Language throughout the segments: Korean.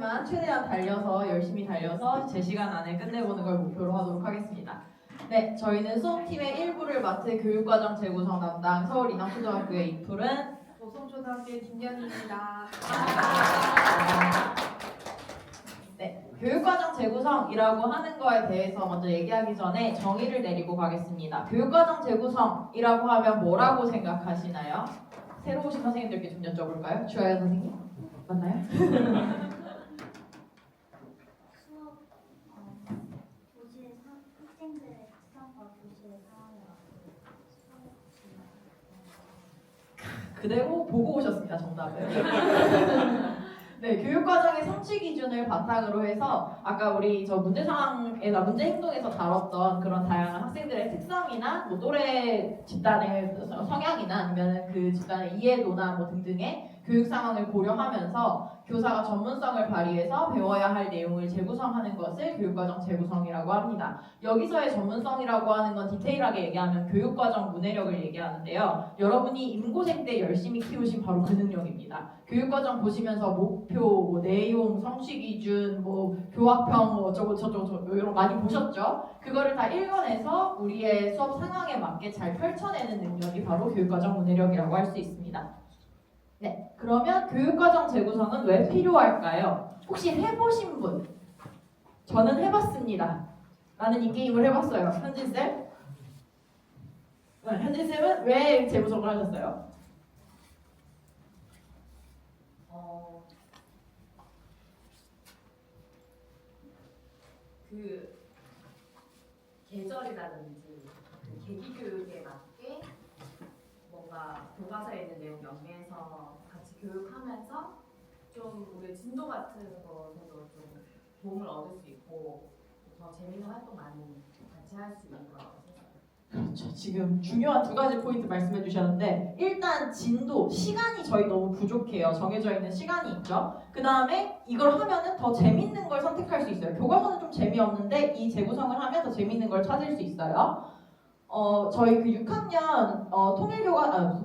하지만 최대한 달려서 열심히 달려서 제 시간 안에 끝내보는 걸 목표로 하도록 하겠습니다. 네, 저희는 수업팀의 일부를 맡은 교육과정 재구성 담당 서울 인하초등학교의 이풀은 도성초등학교의 김연희입니다. 네, 교육과정 재구성이라고 하는 거에 대해서 먼저 얘기하기 전에 정의를 내리고 가겠습니다. 교육과정 재구성이라고 하면 뭐라고 생각하시나요? 새로 오신 선생님들께 좀 여쭤볼까요? 주아연 선생님? 맞나요? 수업 교실 학생들의 특성과 교실 상황을 그대로 보고 오셨습니다. 정답을. 네, 교육과정의 성취 기준을 바탕으로 해서 아까 우리 저 문제 상황에나 문제 행동에서 다뤘던 그런 다양한 학생들의 특성이나 뭐 또래 집단의 성향이나 아니면 그 집단의 이해도나 뭐 등등의 교육 상황을 고려하면서 교사가 전문성을 발휘해서 배워야 할 내용을 재구성하는 것을 교육과정 재구성이라고 합니다. 여기서의 전문성이라고 하는 건 디테일하게 얘기하면 교육과정 문해력을 얘기하는데요. 여러분이 임고생 때 열심히 키우신 바로 그 능력입니다. 교육과정 보시면서 목표, 뭐 내용, 성취 기준, 뭐 교학평, 뭐 어쩌고 저쩌고 이런 거 많이 보셨죠? 그거를 다 읽어내서 우리의 수업 상황에 맞게 잘 펼쳐내는 능력이 바로 교육과정 문해력이라고 할 수 있습니다. 네, 그러면 교육과정 재구성은 왜 필요할까요? 혹시 해보신 분? 저는 해봤습니다. 나는 이 게임을 해봤어요. 현진쌤? 네, 현진쌤은 왜 재구성을 하셨어요? 그 계절이라든지 그 계기 교육에 맞게 뭔가 교과서에 있는 내용 연계해서 같이 교육하면서 좀 우리 진도 같은 것에도 좀 도움을 얻을 수 있고 더 재밌는 활동 많이 같이 할 수 있는 거라고 생각해요. 그렇죠. 지금 중요한 두 가지 포인트 말씀해 주셨는데 일단 진도, 시간이 저희 너무 부족해요. 정해져 있는 시간이 있죠. 그 다음에 이걸 하면은 더 재밌는 걸 선택할 수 있어요. 교과서는 좀 재미없는데 이 재구성을 하면 더 재밌는 걸 찾을 수 있어요. 저희 그 6학년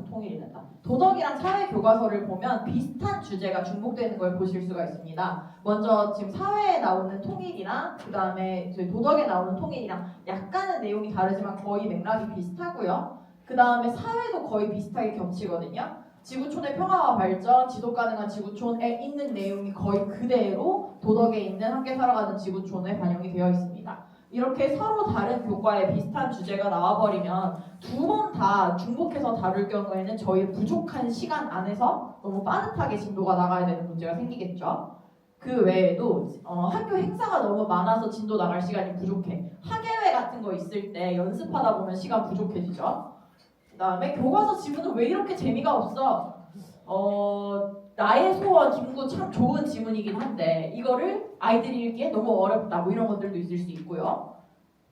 통일이란다. 도덕이랑 사회 교과서를 보면 비슷한 주제가 중복되는 걸 보실 수가 있습니다. 먼저 지금 사회에 나오는 통일이랑 그 다음에 저희 도덕에 나오는 통일이랑 약간은 내용이 다르지만 거의 맥락이 비슷하고요. 그 다음에 사회도 거의 비슷하게 겹치거든요. 지구촌의 평화와 발전, 지속가능한 지구촌에 있는 내용이 거의 그대로 도덕에 있는 함께 살아가는 지구촌에 반영이 되어 있습니다. 이렇게 서로 다른 교과에 비슷한 주제가 나와버리면 두 번 다 중복해서 다룰 경우에는 저희 부족한 시간 안에서 너무 빠듯하게 진도가 나가야 되는 문제가 생기겠죠. 그 외에도 학교 행사가 너무 많아서 진도 나갈 시간이 부족해. 학예회 같은 거 있을 때 연습하다 보면 시간 부족해지죠. 그 다음에 교과서 지문은 왜 이렇게 재미가 없어? 나의 소원 김구 참 좋은 지문이긴 한데 이거를 아이들이 읽기에 너무 어렵다 뭐 이런 것들도 있을 수 있고요.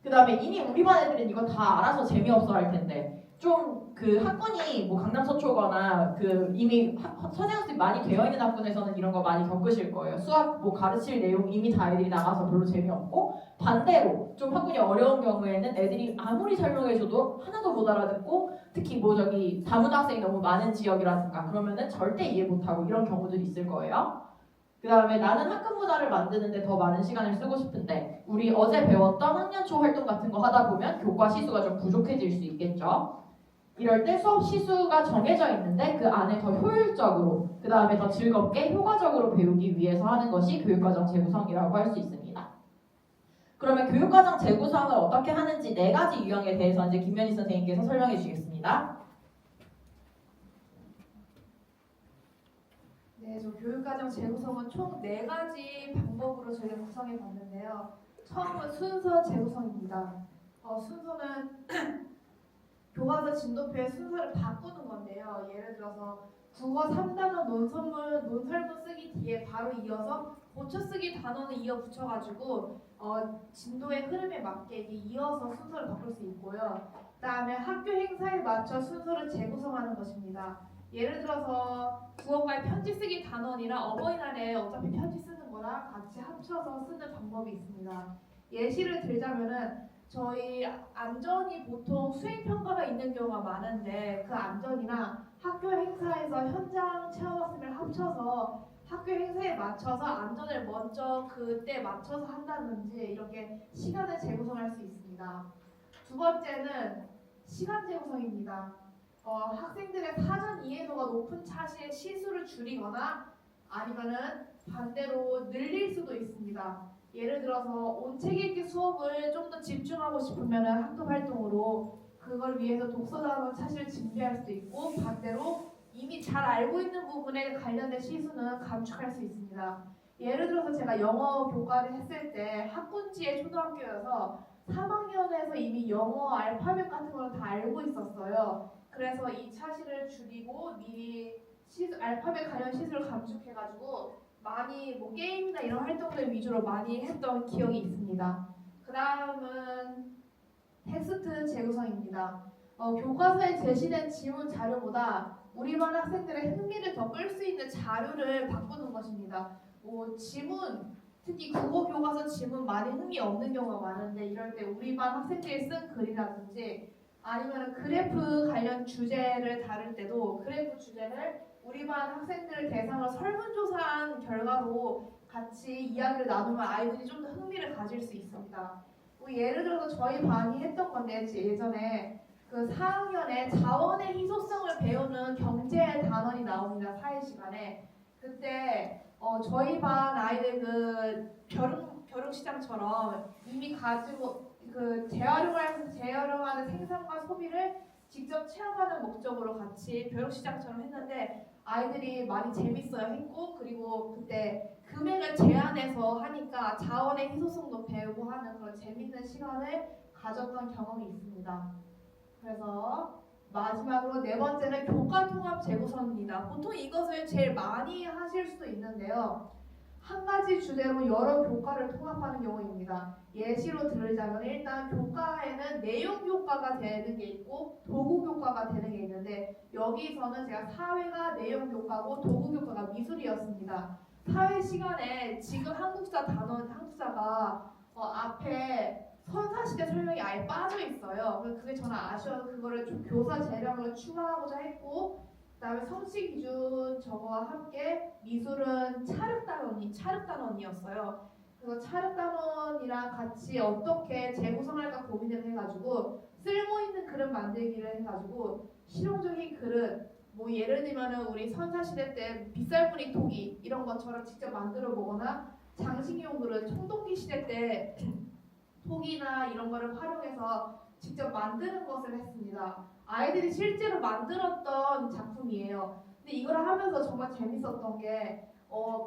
그 다음에 이미 우리 반 애들은 이거 다 알아서 재미없어 할 텐데 좀 그 학군이 뭐 강남 서초거나 그 이미 선행학습이 많이 되어 있는 학군에서는 이런 거 많이 겪으실 거예요. 수학 뭐 가르칠 내용 이미 다 애들이 나가서 별로 재미없고 반대로 좀 학군이 어려운 경우에는 애들이 아무리 설명해줘도 하나도 못 알아듣고 특히 뭐 저기 다문학생이 너무 많은 지역이라든가 그러면은 절대 이해 못하고 이런 경우들이 있을 거예요. 그 다음에 나는 학급 문화를 만드는데 더 많은 시간을 쓰고 싶은데 우리 어제 배웠던 학년 초 활동 같은 거 하다 보면 교과 시수가 좀 부족해질 수 있겠죠. 이럴 때 수업 시수가 정해져 있는데 그 안에 더 효율적으로 그 다음에 더 즐겁게 효과적으로 배우기 위해서 하는 것이 교육과정 재구성이라고 할 수 있습니다. 그러면 교육과정 재구성을 어떻게 하는지 네 가지 유형에 대해서 이제 김연희 선생님께서 설명해 주시겠습니다. 네, 저 교육과정 재구성은 총 4가지 방법으로 저희가 구성해 봤는데요. 처음은 순서 재구성입니다. 순서는 교과서 진도표의 순서를 바꾸는 건데요. 예를 들어서 국어 3단원 논설문 쓰기 뒤에 바로 이어서 고쳐쓰기 단원을 이어 붙여가지고 진도의 흐름에 맞게 이어서 순서를 바꿀 수 있고요. 그 다음에 학교 행사에 맞춰 순서를 재구성하는 것입니다. 예를 들어서 국어과의 편지 쓰기 단원이랑 어버이날에 어차피 편지 쓰는 거랑 같이 합쳐서 쓰는 방법이 있습니다. 예시를 들자면은 저희 안전이 보통 수행평가가 있는 경우가 많은데 그 안전이랑 학교 행사에서 현장 체험학습을 합쳐서 학교 행사에 맞춰서 안전을 먼저 그때 맞춰서 한다든지 이렇게 시간을 재구성할 수 있습니다. 두 번째는 시간 재구성입니다. 학생들의 사전 이해도가 높은 차시의 시수를 줄이거나 아니면은 반대로 늘릴 수도 있습니다. 예를 들어서 온책 읽기 수업을 좀 더 집중하고 싶으면 학급 활동으로 그걸 위해서 독서 단원 차시를 증대할 수도 있고 반대로 이미 잘 알고 있는 부분에 관련된 시수는 감축할 수 있습니다. 예를 들어서 제가 영어 교과를 했을 때 학군지의 초등학교여서 3학년에서 이미 영어 알파벳 같은 걸 다 알고 있었어요. 그래서 이 차시를 줄이고 미리 알파벳 관련 시수를 감축해가지고 많이 뭐 게임이나 이런 활동들 위주로 많이 했던 기억이 있습니다. 그 다음은 텍스트 재구성입니다. 교과서에 제시된 지문 자료보다 우리 반 학생들의 흥미를 더 끌 수 있는 자료를 바꾸는 것입니다. 지문, 특히 국어 교과서 지문 많이 흥미 없는 경우가 많은데 이럴 때 우리 반 학생들이 쓴 글이라든지 아니면 그래프 관련 주제를 다룰 때도 그래프 주제를 우리 반 학생들을 대상으로 설문조사한 결과로 같이 이야기를 나누면 아이들이 좀 더 흥미를 가질 수 있습니다. 예를 들어서 저희 반이 했던 건데 예전에 그 4학년에 자원의 희소성을 배우는 경제 단원이 나옵니다. 사회 시간에. 그때 저희 반 아이들 그 벼룩시장처럼 이미 가지고 그 재활용하는 생산과 소비를 직접 체험하는 목적으로 같이 벼룩시장처럼 했는데 아이들이 많이 재밌어요 했고 그리고 그때 금액을 제한해서 하니까 자원의 희소성도 배우고 하는 그런 재밌는 시간을 가졌던 경험이 있습니다. 그래서 마지막으로 네 번째는 교과통합 재구성입니다. 보통 이것을 제일 많이 하실 수도 있는데요. 한 가지 주제로 여러 교과를 통합하는 경우입니다. 예시로 들자면 일단 교과에는 내용 교과가 되는 게 있고 도구 교과가 되는 게 있는데 여기서는 제가 사회가 내용 교과고 도구 교과가 미술이었습니다. 사회 시간에 지금 한국사가 앞에 선사시대 설명이 아예 빠져 있어요. 그게 저는 아쉬워서 그거를 좀 교사 재량으로 추가하고자 했고 그다음에 성취 기준 저거와 함께 미술은 차륵단원이었어요. 그래서 차륵단원이랑 같이 어떻게 재구성할까 고민을 해가지고 쓸모 있는 그릇 만들기를 해가지고 실용적인 그릇 뭐 예를 들면은 우리 선사시대 때 빗살무늬 토기 이런 것처럼 직접 만들어 보거나 장식용 그릇 청동기 시대 때 토기나 이런 거를 활용해서 직접 만드는 것을 했습니다. 아이들이 실제로 만들었던 작품이에요. 근데 이걸 하면서 정말 재밌었던 게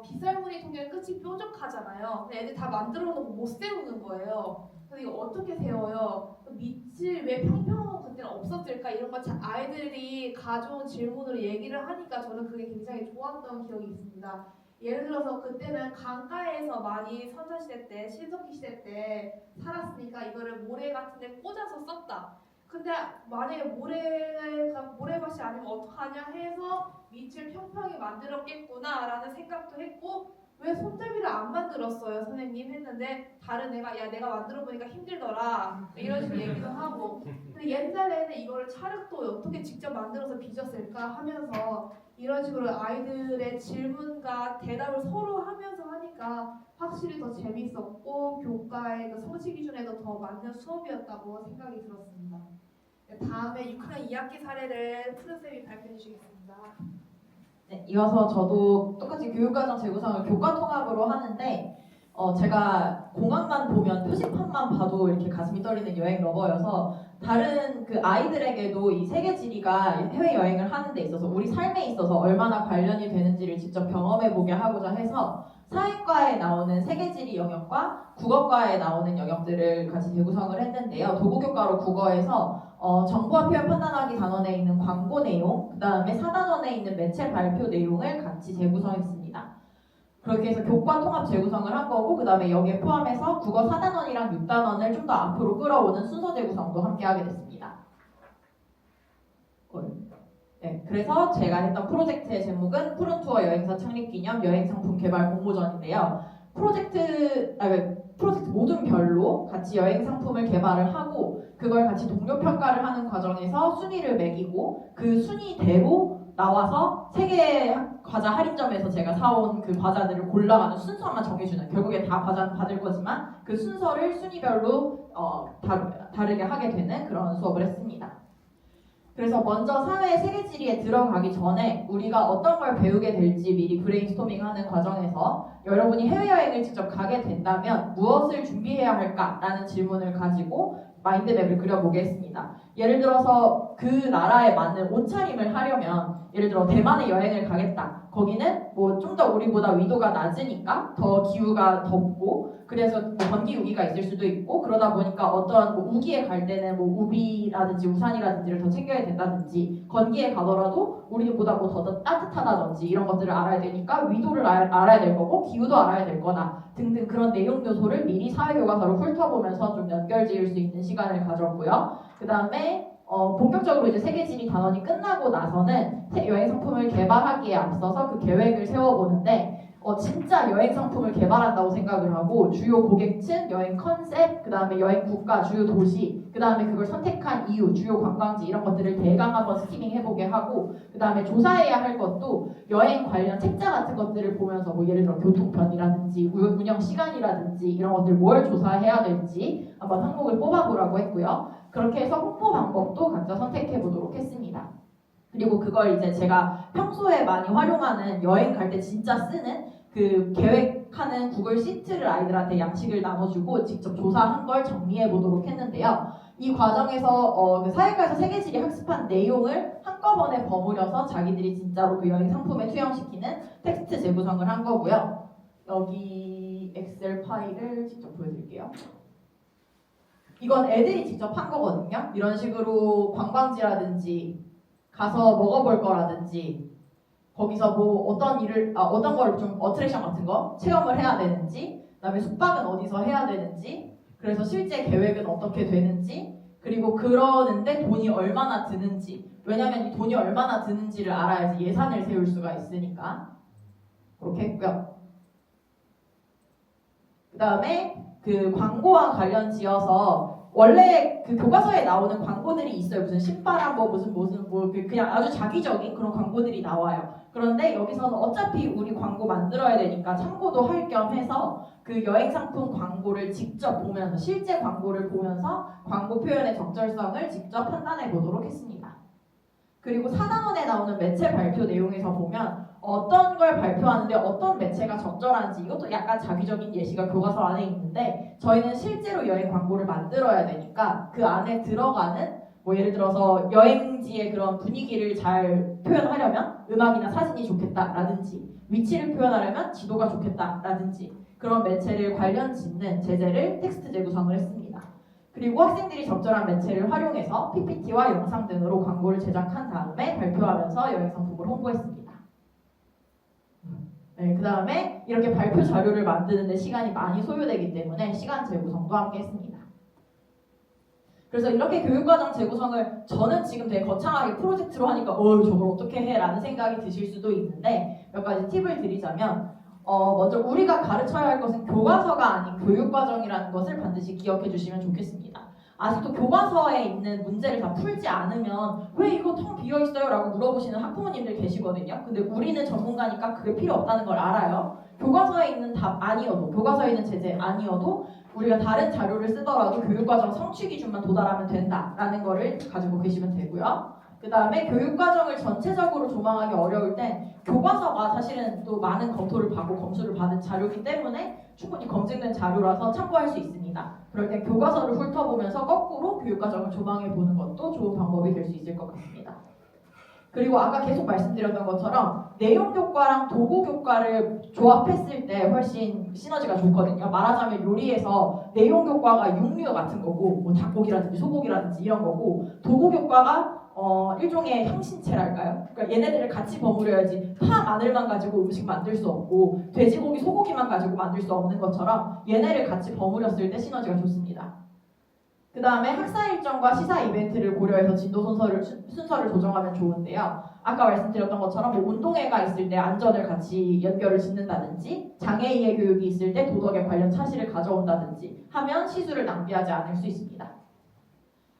빗살무늬 토기는 끝이 뾰족하잖아요. 근데 애들 다 만들어 놓고 못 세우는 거예요. 근데 이거 어떻게 세워요? 밑을 왜 평평하고 그때는 없었을까? 이런 거 아이들이 가져온 질문으로 얘기를 하니까 저는 그게 굉장히 좋았던 기억이 있습니다. 예를 들어서 그때는 강가에서 많이 선사시대 때, 신석기 시대 때 살았으니까 이거를 모래 같은 데 꽂아서 썼다. 근데 만약에 모래밭이 아니면 어떡하냐 해서 밑을 평평히 만들었겠구나 라는 생각도 했고 왜 손잡이를 안 만들었어요 선생님 했는데 다른 애가 야 내가 만들어 보니까 힘들더라 이런 식으로 얘기도 하고 근데 옛날에는 이거를 차륵도 어떻게 직접 만들어서 빚었을까 하면서 이런 식으로 아이들의 질문과 대답을 서로 하면서 하니까 확실히 더 재밌었고 교과의 그 성취 기준에도 더 맞는 수업이었다고 생각이 들었습니다. 다음에 6학년 2학기 사례를 푸른쌤이 발표해 주시겠습니다. 네, 이어서 저도 똑같이 교육과정 재구성을 교과 통합으로 하는데 제가 공학만 보면 표지판만 봐도 이렇게 가슴이 떨리는 여행 러버여서 다른 그 아이들에게도 이 세계 지리가 해외 여행을 하는 데 있어서 우리 삶에 있어서 얼마나 관련이 되는지를 직접 경험해 보게 하고자 해서 사회과에 나오는 세계 지리 영역과 국어과에 나오는 영역들을 같이 재구성을 했는데요. 도구교과로 국어에서 정보와 표현 판단하기 단원에 있는 광고 내용, 그 다음에 4단원에 있는 매체 발표 내용을 같이 재구성했습니다. 그렇게 해서 교과 통합 재구성을 한 거고 그 다음에 여기에 포함해서 국어 4단원이랑 6단원을 좀 더 앞으로 끌어오는 순서 재구성도 함께 하게 됐습니다. 네, 그래서 제가 했던 프로젝트의 제목은 푸른투어 여행사 창립기념 여행상품 개발 공모전인데요. 프로젝트 모든 별로 같이 여행상품을 개발을 하고 그걸 같이 동료 평가를 하는 과정에서 순위를 매기고 그 순위대로 나와서 세계 과자 할인점에서 제가 사온 그 과자들을 골라가는 순서만 정해주는, 결국에 다 과자는 받을 거지만 그 순서를 순위별로 다르게 하게 되는 그런 수업을 했습니다. 그래서 먼저 사회 세계지리에 들어가기 전에 우리가 어떤 걸 배우게 될지 미리 브레인스토밍하는 과정에서 여러분이 해외여행을 직접 가게 된다면 무엇을 준비해야 할까라는 질문을 가지고 마인드맵을 그려보겠습니다. 예를 들어서 그 나라에 맞는 옷차림을 하려면, 예를 들어 대만에 여행을 가겠다. 거기는 뭐 좀 더 우리보다 위도가 낮으니까 더 기후가 덥고, 그래서 뭐 건기 우기가 있을 수도 있고, 그러다 보니까 어떤 뭐 우기에 갈 때는 뭐 우비라든지 우산이라든지를 더 챙겨야 된다든지, 건기에 가더라도 우리보다 뭐 더 따뜻하다든지 이런 것들을 알아야 되니까 위도를 알아야 될 거고 기후도 알아야 될 거다 등등, 그런 내용 요소를 미리 사회교과서로 훑어보면서 좀 연결지을 수 있는 시간을 가졌고요. 그 다음에 본격적으로 이제 세계지리 단원이 끝나고 나서는 여행 상품을 개발하기에 앞서서 그 계획을 세워보는데, 진짜 여행 상품을 개발한다고 생각을 하고 주요 고객층, 여행 컨셉, 그 다음에 여행 국가, 주요 도시, 그 다음에 그걸 선택한 이유, 주요 관광지 이런 것들을 대강 한번 스키밍 해보게 하고, 그 다음에 조사해야 할 것도 여행 관련 책자 같은 것들을 보면서 뭐 예를 들어 교통편이라든지 운영 시간이라든지 이런 것들 뭘 조사해야 될지 한번 항목을 뽑아보라고 했고요. 그렇게 해서 홍보 방법도 각자 선택해 보도록 했습니다. 그리고 그걸 이제 제가 평소에 많이 활용하는, 여행 갈 때 진짜 쓰는 그 계획하는 구글 시트를 아이들한테 양식을 나눠주고 직접 조사한 걸 정리해 보도록 했는데요. 이 과정에서 그 사회과에서 세계지리 학습한 내용을 한꺼번에 버무려서 자기들이 진짜로 그 여행 상품에 투영시키는 텍스트 재구성을 한 거고요. 여기 엑셀 파일을 직접 보여드릴게요. 이건 애들이 직접 한 거거든요. 이런 식으로 관광지라든지 가서 먹어볼 거라든지, 거기서 뭐 어떤 걸 좀 어트랙션 같은 거 체험을 해야 되는지, 그다음에 숙박은 어디서 해야 되는지, 그래서 실제 계획은 어떻게 되는지, 그리고 그러는데 돈이 얼마나 드는지, 왜냐면 이 돈이 얼마나 드는지를 알아야지 예산을 세울 수가 있으니까 그렇게 했고요. 그다음에 그 광고와 관련 지어서, 원래 그 교과서에 나오는 광고들이 있어요. 무슨 신바람 뭐 무슨 뭐 그냥 아주 자기적인 그런 광고들이 나와요. 그런데 여기서는 어차피 우리 광고 만들어야 되니까 참고도 할 겸 해서 그 여행 상품 광고를 직접 보면서, 실제 광고를 보면서 광고 표현의 적절성을 직접 판단해 보도록 했습니다. 그리고 4단원에 나오는 매체 발표 내용에서 보면 어떤 걸 발표하는데 어떤 매체가 적절한지, 이것도 약간 자기적인 예시가 교과서 안에 있는데, 저희는 실제로 여행 광고를 만들어야 되니까 그 안에 들어가는 뭐 예를 들어서 여행지의 그런 분위기를 잘 표현하려면 음악이나 사진이 좋겠다라든지, 위치를 표현하려면 지도가 좋겠다라든지, 그런 매체를 관련 짓는 제재를 텍스트 재구성을 했습니다. 그리고 학생들이 적절한 매체를 활용해서 PPT와 영상 등으로 광고를 제작한 다음에 발표하면서 여행 상품을 홍보했습니다. 네, 그 다음에 이렇게 발표 자료를 만드는데 시간이 많이 소요되기 때문에 시간 재구성도 함께 했습니다. 그래서 이렇게 교육과정 재구성을 저는 지금 되게 거창하게 프로젝트로 하니까 저걸 어떻게 해? 라는 생각이 드실 수도 있는데, 몇 가지 팁을 드리자면, 먼저 우리가 가르쳐야 할 것은 교과서가 아닌 교육과정이라는 것을 반드시 기억해 주시면 좋겠습니다. 아직도 교과서에 있는 문제를 다 풀지 않으면 왜 이거 텅 비어 있어요? 라고 물어보시는 학부모님들 계시거든요. 근데 우리는 전문가니까 그게 필요 없다는 걸 알아요. 교과서에 있는 답 아니어도, 교과서에 있는 제재 아니어도 우리가 다른 자료를 쓰더라도 교육과정 성취 기준만 도달하면 된다라는 거를 가지고 계시면 되고요. 그 다음에 교육과정을 전체적으로 조망하기 어려울 땐 교과서가 사실은 또 많은 검토를 받고 검수를 받은 자료이기 때문에 충분히 검증된 자료라서 참고할 수 있습니다. 그럴 땐 교과서를 훑어보면서 거꾸로 교육과정을 조망해보는 것도 좋은 방법이 될 수 있을 것 같습니다. 그리고 아까 계속 말씀드렸던 것처럼 내용교과랑 도구교과를 조합했을 때 훨씬 시너지가 좋거든요. 말하자면 요리에서 내용교과가 육류 같은 거고, 뭐 닭고기라든지 소고기라든지 이런 거고, 도구교과가 일종의 향신채랄까요? 그러니까 얘네들을 같이 버무려야지 파, 마늘만 가지고 음식 만들 수 없고 돼지고기, 소고기만 가지고 만들 수 없는 것처럼 얘네를 같이 버무렸을 때 시너지가 좋습니다. 그 다음에 학사 일정과 시사 이벤트를 고려해서 진도 순서를 조정하면 좋은데요. 아까 말씀드렸던 것처럼 뭐 운동회가 있을 때 안전을 같이 연결을 짓는다든지, 장애인의 교육이 있을 때 도덕에 관련 차시를 가져온다든지 하면 시수를 낭비하지 않을 수 있습니다.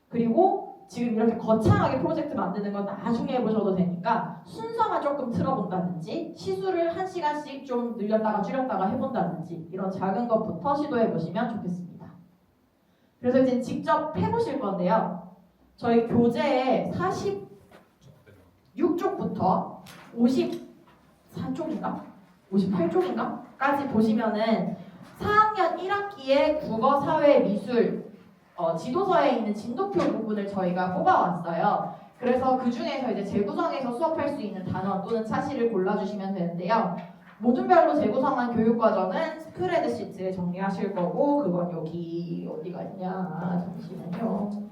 그리고 지금 이렇게 거창하게 프로젝트 만드는 건 나중에 해보셔도 되니까 순서만 조금 틀어본다든지 시수를 1시간씩 좀 늘렸다가 줄였다가 해본다든지 이런 작은 것부터 시도해보시면 좋겠습니다. 그래서 이제 직접 해보실 건데요. 저희 교재에 46쪽부터 54쪽인가? 58쪽인가? 까지 보시면은 4학년 1학기에 국어, 사회, 미술 지도서에 있는 진도표 부분을 저희가 뽑아왔어요. 그래서 그 중에서 이제 재구성해서 수업할 수 있는 단원 또는 차시를 골라주시면 되는데요. 모둠별로 재구성한 교육과정은 스프레드시트에 정리하실 거고 그건 여기 어디가 있냐 잠시만요.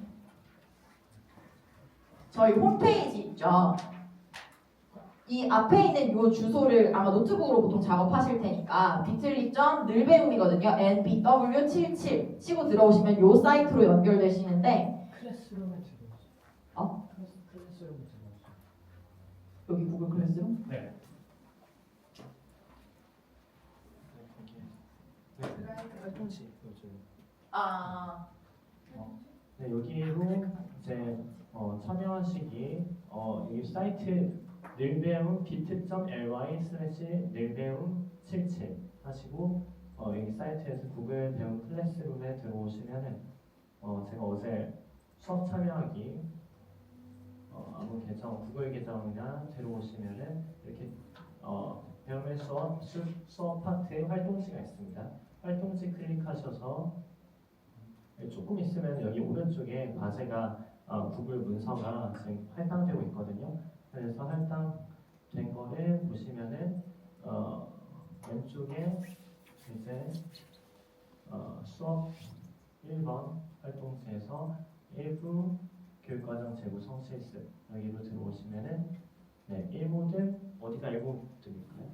저희 홈페이지 있죠. 이 앞에 있는 이 주소를 아마 노트북으로 보통 작업하실 테니까 bit.ly.늘배움이거든요. nbw77 치고 들어오시면 이 사이트로 연결되시는데 클래스룸에 들어오세요. 클래스룸에 들어오세요. 여기 구글 클래스룸? 네. 활동시 요즘. 네, 여기로 이제 참여하시기 이 사이트 늘배움 bit.ly/늘배움77 하시고 여기 사이트에서 구글 배움 클래스룸에 들어오시면은 제가 어제 수업 참여하기 아무 계정 구글 계정이나 들어오시면은 이렇게 배움의 수업 파트 활동지가 있습니다. 활동지 클릭하셔서 조금 있으면 여기 오른쪽에 과제가 구글 문서가 지금 할당되고 있거든요. 그래서 할당된 거를 보시면은 왼쪽에 이제 수업 1번 활동지에서 일부 교육과정 재구성 실습 여기로 들어오시면은 네, 1모든 어디가 1모든일까요?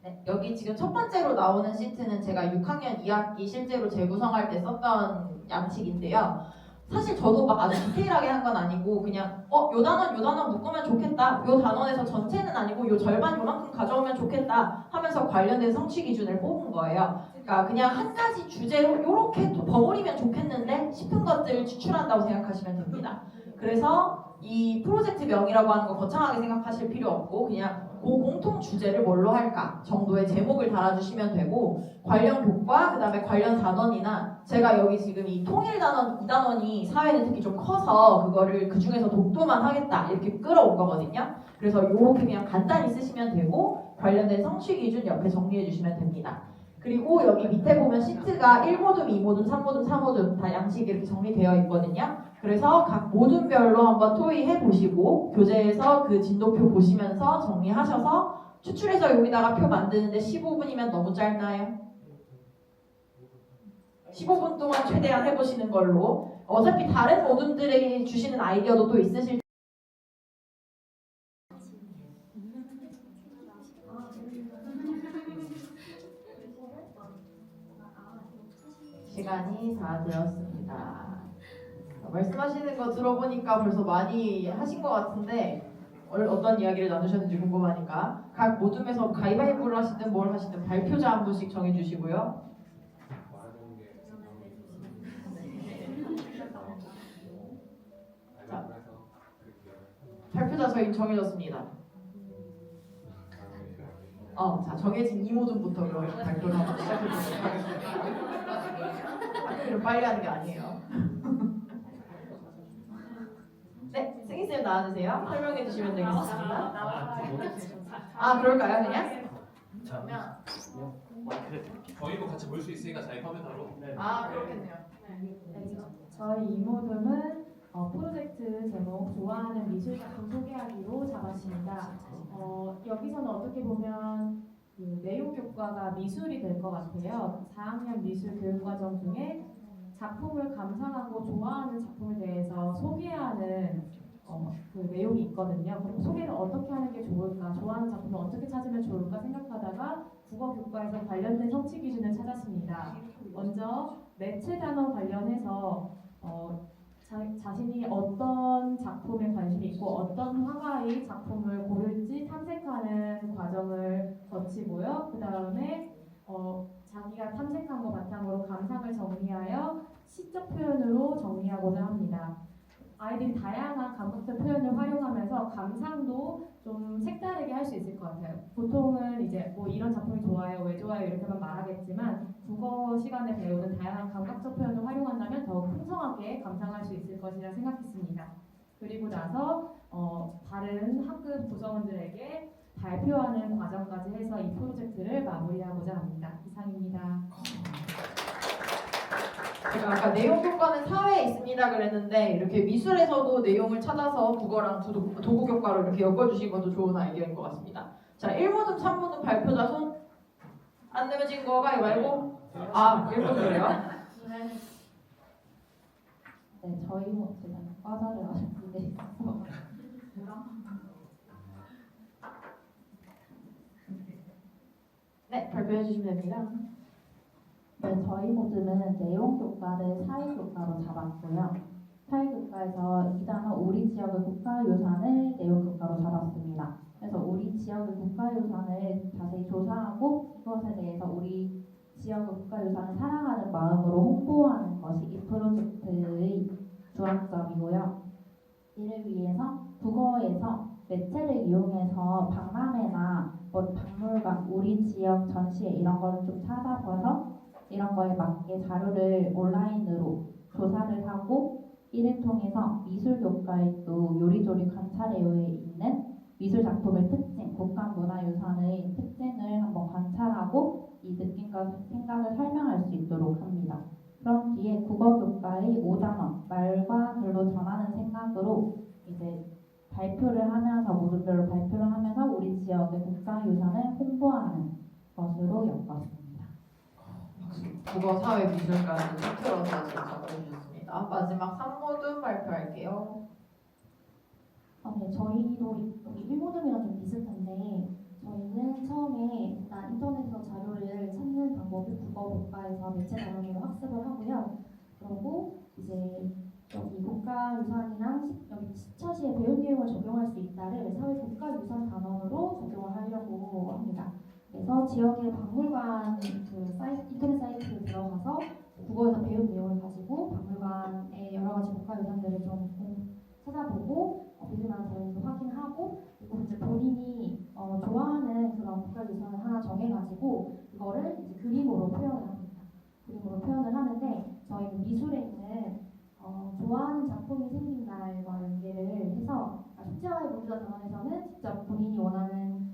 네, 여기 지금 첫 번째로 나오는 시트는 제가 6학년 2학기 실제로 재구성할 때 썼던 양식인데요. 사실 저도 막 아주 디테일하게 한 건 아니고 그냥 요 단원 묶으면 좋겠다. 요 단원에서 전체는 아니고 요 절반 요만큼 가져오면 좋겠다 하면서 관련된 성취 기준을 뽑은 거예요. 그러니까 그냥 한 가지 주제로 요렇게 버무리면 좋겠는데 싶은 것들을 추출한다고 생각하시면 됩니다. 그래서 이 프로젝트 명이라고 하는 거 거창하게 생각하실 필요 없고 그냥 그 공통 주제를 뭘로 할까 정도의 제목을 달아주시면 되고 관련 교과 그다음에 관련 단원이나 제가 여기 지금 이 통일 단원 2단원이 사회는 특히 좀 커서 그거를 그 중에서 독도만 하겠다 이렇게 끌어온 거거든요. 그래서 이렇게 그냥 간단히 쓰시면 되고 관련된 성취 기준 옆에 정리해 주시면 됩니다. 그리고 여기 밑에 보면 시트가 1모둠, 2모둠, 3모둠, 4모둠 다 양식이 이렇게 정리되어 있거든요. 그래서 각 모둠별로 한번 토의해 보시고 교재에서 그 진도표 보시면서 정리하셔서 추출해서 여기다가 표 만드는데 15분이면 너무 짧나요? 15분 동안 최대한 해보시는 걸로 어차피 다른 모둠들이 주시는 아이디어도 또 있으실 시간이 다 되었습니다. 말씀하시는 거 들어보니까 벌써 많이 하신 것 같은데 어떤 이야기를 나누셨는지 궁금하니까 각 모둠에서 가위바위보를 하시든 뭘 하시든 발표자 한 분씩 정해주시고요. 자, 발표자 저희 정해졌습니다. 자 정해진 2모둠부터 그럼 발표를 한번 시작해보도록 하겠습니다. 학교를 빨리 하는 게 아니에요. 네, 승희쌤 나와주세요. 설명해 주시면 되겠습니다. 그럴까요 그냥? 자, 마이크 드릴게요. 저희도 같이 볼 수 있으니까 자기 컴퓨터로. 네. 그렇겠네요. 저희 이모둠은 프로젝트 제목 좋아하는 미술작품 소개하기로 잡았습니다. 여기서는 어떻게 보면 그 내용 교과가 미술이 될 것 같아요. 4학년 미술 교육과정 중에 작품을 감상하고 좋아하는 작품에 대해서 소개하는 그 내용이 있거든요. 그럼 소개를 어떻게 하는 게 좋을까? 좋아하는 작품을 어떻게 찾으면 좋을까 생각하다가 국어 교과에서 관련된 성취 기준을 찾았습니다. 먼저 매체 단어 관련해서 자신이 어떤 작품에 관심이 있고 어떤 화가의 작품을 고를지 탐색하는 과정을 거치고요. 그 다음에 자기가 탐색한 것 바탕으로 감상을 정리하여 시적 표현으로 정리하고자 합니다. 아이들이 다양한 감각적 표현을 활용하면서 감상도 좀 색다르게 할 수 있을 것 같아요. 보통은 이제 뭐 이런 작품이 좋아요, 왜 좋아요 이렇게만 말하겠지만 국어 시간에 배우는 다양한 감각적 표현을 활용한다면 더욱 풍성하게 감상할 수 있을 것이라 생각했습니다. 그리고 나서 다른 학급 구성원들에게 발표하는 과정까지 해서 이 프로젝트를 마무리하고자 합니다. 이상입니다. 제가 아까 내용 교과는 사회에 있습니다 그랬는데 이렇게 미술에서도 내용을 찾아서 국어랑 도구 교과로 이렇게 엮어주신 것도 좋은 아이디어인 것 같습니다. 자, 1모듬, 3모듬 발표자 손 안 내면 진 거가 이거 말고 1모듬이래요? 네, 저희 뭐 제가 과자를 아직 못 있어서 네, 발표해 주시면 됩니다. 네, 저희 모두는 내용 교과를 사회 교과로 잡았고요. 사회 교과에서 2단원 우리 지역의 국가유산을 내용 교과로 잡았습니다. 그래서 우리 지역의 국가유산을 자세히 조사하고 그것에 대해서 우리 지역의 국가유산을 사랑하는 마음으로 홍보하는 것이 이 프로젝트의 주안점이고요. 이를 위해서 국어에서 매체를 이용해서 박람회나 박물관, 우리 지역 전시회 이런 걸 좀 찾아봐서 이런 거에 맞게 자료를 온라인으로 조사를 하고 이를 통해서 미술교과에도 요리조리 관찰회에 있는 미술작품의 특징, 국가문화유산의 특징을 한번 관찰하고 이 느낌과 생각을 설명할 수 있도록 합니다. 그런 뒤에 국어교과의 5단원 말과 글로 전하는 생각으로 이제 발표를 하면서 모두별로 발표를 하면서 우리 지역의 국가유산을 홍보하는 것으로 엮었습니다. 국어, 사회, 미술까지 통틀어서 적어주셨습니다. 마지막 3모듬 발표할게요. 네, 저희도 여기 1모듬이랑 좀 비슷한데 저희는 처음에 일단 인터넷에서 자료를 찾는 방법을 국어 교과에서 매체 단원으로 학습을 하고요. 그리고 이제 여기 국가유산이랑 여기 10차 시에 배운 내용을 적용할 수 있다를 사회 국가유산 단원으로 적용을 하려고 합니다. 그래서 지역의 박물관 그 인터넷 사이트에 들어가서 국어에서 배운 내용을 가지고 박물관의 여러 가지 국가유산들을 좀 찾아보고 미술관 자료도 확인하고 그리고 이제 본인이 좋아하는 그런 국가유산을 하나 정해가지고 그거를 이제 그림으로 표현을 합니다. 그림으로 표현을 하는데 저희는 미술에 있는 좋아하는 작품이 생긴 날과 연계를 해서 숙제와의 문제자 단원에서는 직접 본인이 원하는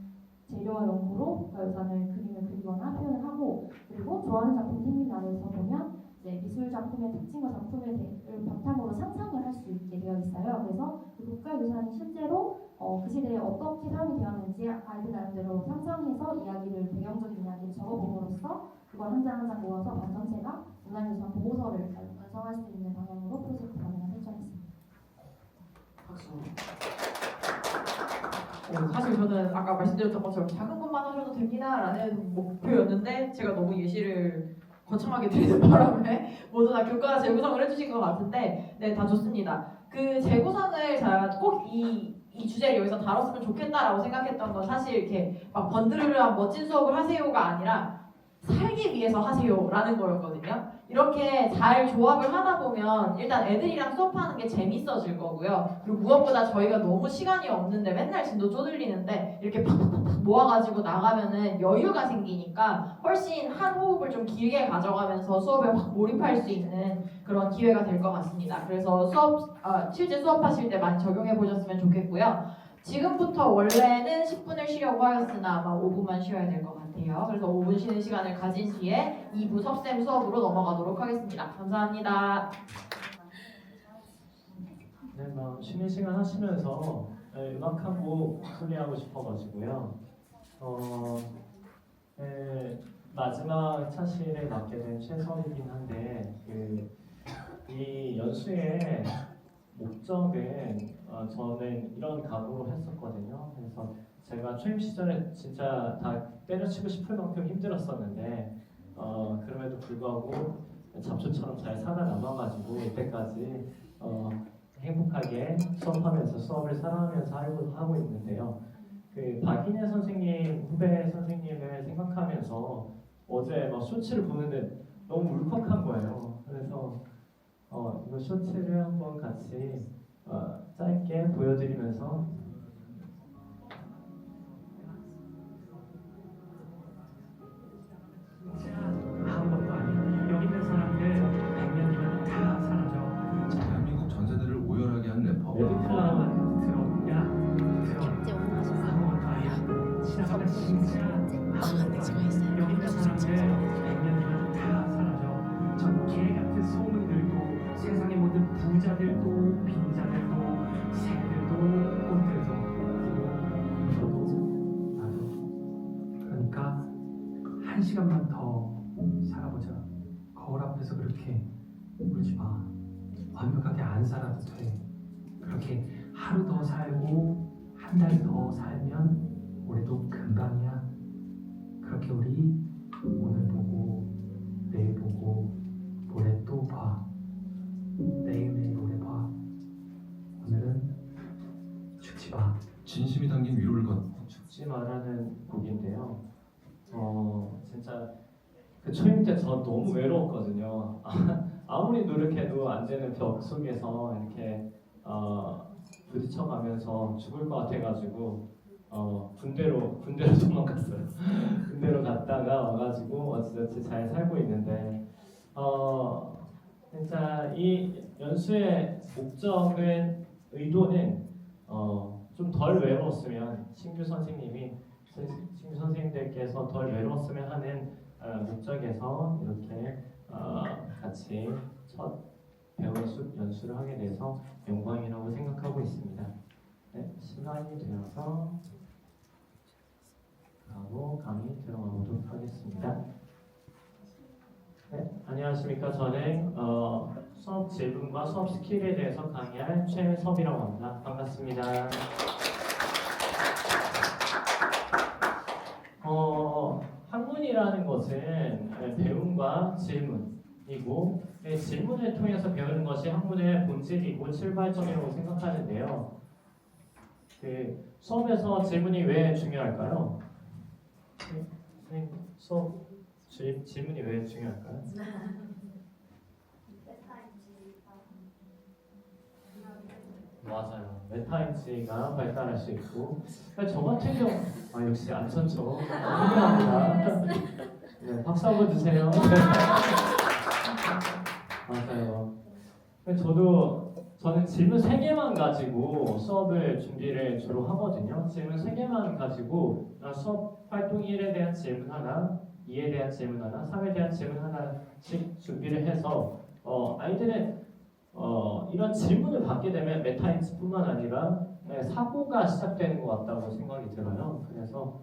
재료와 연구로 국가유산을 그림을 그리거나 표현을 하고 그리고 좋아하는 작품이 생긴 날에서 보면 이제 미술 작품의 특징과 작품을 바탕으로 상상을 할 수 있게 되어 있어요. 그래서 그 국가유산이 실제로 그 시대에 어떻게 사용이 되었는지 아이들 나름대로 상상해서 이야기를 배경적인 이야기를 적어봄으로써 그걸 한 장 한 장 모아서 반 전체가 문화유산 보고서를 완성할 수 있는 방향으로 프로젝트 방향을 설정했습니다. 박수. 사실 저는 아까 말씀드렸던 것처럼 작은 것만 하셔도 됩니다라는 목표였는데 제가 너무 예시를 거창하게 드리는 바람에 모두 다 교과 재구성을 해주신 것 같은데 네, 다 좋습니다. 그 재구성을 제가 꼭 이 주제를 여기서 다뤘으면 좋겠다라고 생각했던 건 사실 이렇게 막 번드르르한 멋진 수업을 하세요가 아니라 살기 위해서 하세요라는 거였거든요. 이렇게 잘 조합을 하다 보면 일단 애들이랑 수업하는 게 재밌어질 거고요. 그리고 무엇보다 저희가 너무 시간이 없는데 맨날 진도 쪼들리는데 이렇게 팍팍팍 모아가지고 나가면은 여유가 생기니까 훨씬 한 호흡을 좀 길게 가져가면서 수업에 확 몰입할 수 있는 그런 기회가 될 것 같습니다. 그래서 실제 수업하실 때 많이 적용해 보셨으면 좋겠고요. 지금부터 원래는 10분을 쉬려고 하였으나 아마 5분만 쉬어야 될 것 같아요. 그래서 5분 쉬는 시간을 가진 뒤에 2부 섭쌤 수업으로 넘어가도록 하겠습니다. 감사합니다. 네, 쉬는 시간 하시면서 음악 한 곡 소개하고 싶어가지고요. 마지막 차실에 맡게 된 최선이긴 한데 이 연수의 목적은 저는 이런 각오로 했었거든요. 그래서 제가 초임 시절에 진짜 다 때려치고 싶을 만큼 힘들었었는데 그럼에도 불구하고 잡초처럼 잘 살아남아가지고 이때까지 행복하게 수업하면서 수업을 사랑하면서 하고 있는데요. 박인혜 선생님 후배 선생님을 생각하면서 어제 막 쇼츠를 보는데 너무 울컥한 거예요. 그래서 이거 쇼츠를 한번 같이 짧게 보여드리면서 아무것도 아니야. 여기 있는 사람들 100년이면 다 사라져. 대한민국 전세대를 오열하게 한 래퍼. 레드클라운 들어. 아무것도 아니야. 지나가면 진짜 아무것도 아니야. 여기 있는 사람들 100년이면 다 사라져. 저 개같은 소문들도 세상의 모든 부자들도 빈자들도 새들도 꽃들도 저도 나도. 그러니까 1시간만 더 살아보자. 거울 앞에서 그렇게 울지 마. 완벽하게 안 살아도 돼. 그렇게 하루 더 살고 한 달 더 살면 올해도 금방이야. 그렇게 우리 오늘 보고 내일 보고 모레 또 봐. 내일 모레 봐. 오늘은 죽지 마. 진심이 담긴 위로를 건 죽지 마라는 곡인데요. 진짜 그 초임 때 저 너무 외로웠거든요. 아무리 노력해도 안 되는 벽 속에서 이렇게 부딪혀가면서 죽을 것 같아가지고 군대로 도망갔어요. 군대로 갔다가 와가지고 어찌저찌 잘 살고 있는데 진짜 이 연수의 목적은 의도는 좀 덜 외로웠으면 신규 선생님들께서 덜 외로웠으면 하는 목적에서 이렇게 같이 첫 배우 연수를 하게 돼서 영광이라고 생각하고 있습니다. 네, 시간이 되어서 하고 강의 들어가 보도록 하겠습니다. 네, 안녕하십니까. 저는 수업 질문과 수업 스킬에 대해서 강의할 최섭이라고 합니다. 반갑습니다. 학문이라는 것은 배움과 질문이고 질문을 통해서 배우는 것이 학문의 본질이고 출발점이라고 생각하는데요. 그 수업에서 질문이 왜 중요할까요? 선생님, 수업 질문이 왜 중요할까요? 맞아요. 메타인지가 발달할 수 있고 저 같은 경우 역시 안천초 훌륭합니다. 네, 박수 한번 주세요. 맞아요. 저는 질문 3개만 가지고 수업을 준비를 주로 하거든요. 질문 3개만 가지고 수업 활동 1에 대한 질문 하나, 2에 대한 질문 하나, 3에 대한 질문 하나씩 준비를 해서 아이들은 이런 질문을 받게 되면 메타인지뿐만 아니라 사고가 시작되는 것 같다고 생각이 들어요. 그래서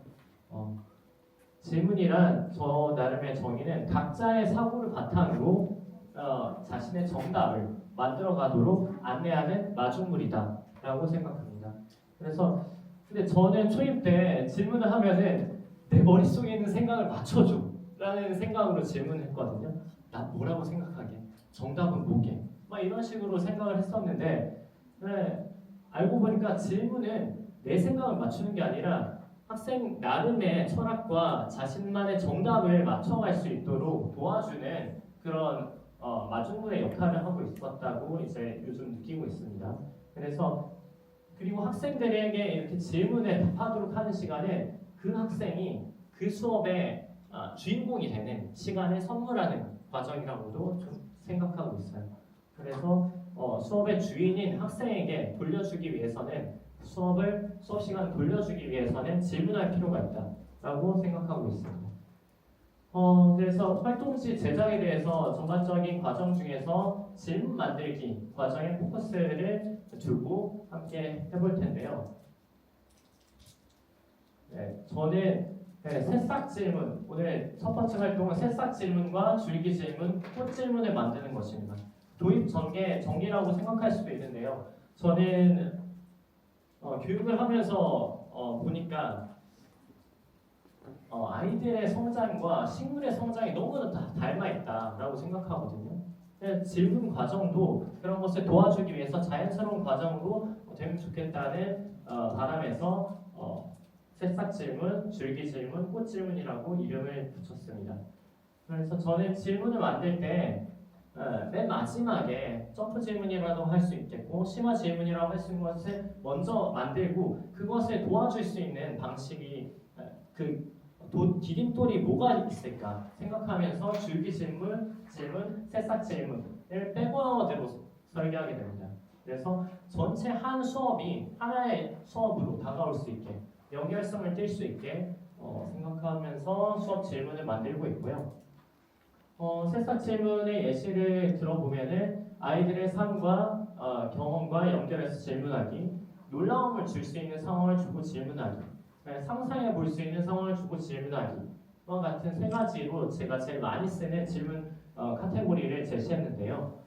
질문이란 저 나름의 정의는 각자의 사고를 바탕으로 자신의 정답을 만들어가도록 안내하는 마중물이다라고 생각합니다. 그래서 근데 저는 초임 때 질문을 하면은 내 머릿속에 있는 생각을 맞춰줘라는 생각으로 질문했거든요. 나 뭐라고 생각하게? 정답은 뭐게? 막 이런 식으로 생각을 했었는데 알고 보니까 질문은 내 생각을 맞추는 게 아니라 학생 나름의 철학과 자신만의 정답을 맞춰갈 수 있도록 도와주는 그런 마중물의 역할을 하고 있었다고 이제 요즘 느끼고 있습니다. 그래서 그리고 학생들에게 이렇게 질문에 답하도록 하는 시간은 그 학생이 그 수업의 주인공이 되는 시간을 선물하는 과정이라고도 좀 생각하고 있어요. 그래서 수업의 주인인 학생에게 돌려주기 위해서는 수업 시간을 돌려주기 위해서는 질문할 필요가 있다라고 생각하고 있습니다. 그래서 활동지 제작에 대해서 전반적인 과정 중에서 질문 만들기 과정에 포커스를 두고 함께 해볼 텐데요. 네, 저는 새싹 질문, 오늘 첫 번째 활동은 새싹 질문과 줄기 질문, 꽃 질문을 만드는 것입니다. 도입 전개 정리라고 생각할 수도 있는데요. 저는 교육을 하면서 보니까 아이들의 성장과 식물의 성장이 너무나 다 닮아 있다라고 생각하거든요. 질문 과정도 그런 것을 도와주기 위해서 자연스러운 과정으로 되면 좋겠다는 바람에서 새싹 질문, 줄기 질문, 꽃 질문이라고 이름을 붙였습니다. 그래서 저는 질문을 만들 때 맨 마지막에 점프 질문이라도 할 수 있겠고 심화 질문이라고 할 수 있는 것을 먼저 만들고 그것을 도와줄 수 있는 방식이 디딤돌이 뭐가 있을까 생각하면서 줄기 질문, 새싹 질문을 백워드로 설계하게 됩니다. 그래서 전체 한 수업이 하나의 수업으로 다가올 수 있게 연결성을 띌 수 있게 생각하면서 수업 질문을 만들고 있고요. 새싹 질문의 예시를 들어보면은 아이들의 삶과 경험과 연결해서 질문하기, 놀라움을 줄 수 있는 상황을 주고 질문하기, 상상해 볼 수 있는 상황을 주고 질문하기와 같은 세 가지로 제가 제일 많이 쓰는 질문 카테고리를 제시했는데요.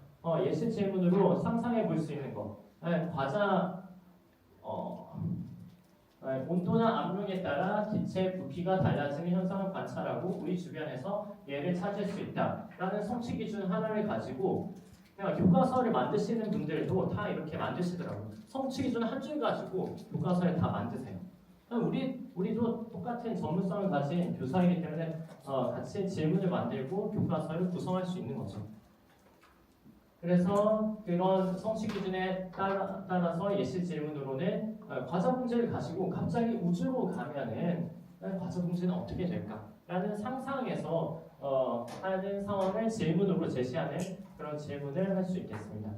예시 질문으로 상상해 볼 수 있는 것, 과자 온도나 압력에 따라 기체의 부피가 달라지는 현상을 관찰하고 우리 주변에서 얘를 찾을 수 있다라는 성취 기준 하나를 가지고 그냥 교과서를 만드시는 분들도 다 이렇게 만드시더라고요. 성취 기준 한 줄 가지고 교과서를 다 만드세요. 우리도 똑같은 전문성을 가진 교사이기 때문에 같이 질문을 만들고 교과서를 구성할 수 있는 거죠. 그래서 그런 성취 기준에 따라서 예시 질문으로는 과자 봉지를 가지고 갑자기 우주로 가면은 과자 봉지는 어떻게 될까? 라는 상상에서 하는 상황을 질문으로 제시하는 그런 질문을 할 수 있겠습니다.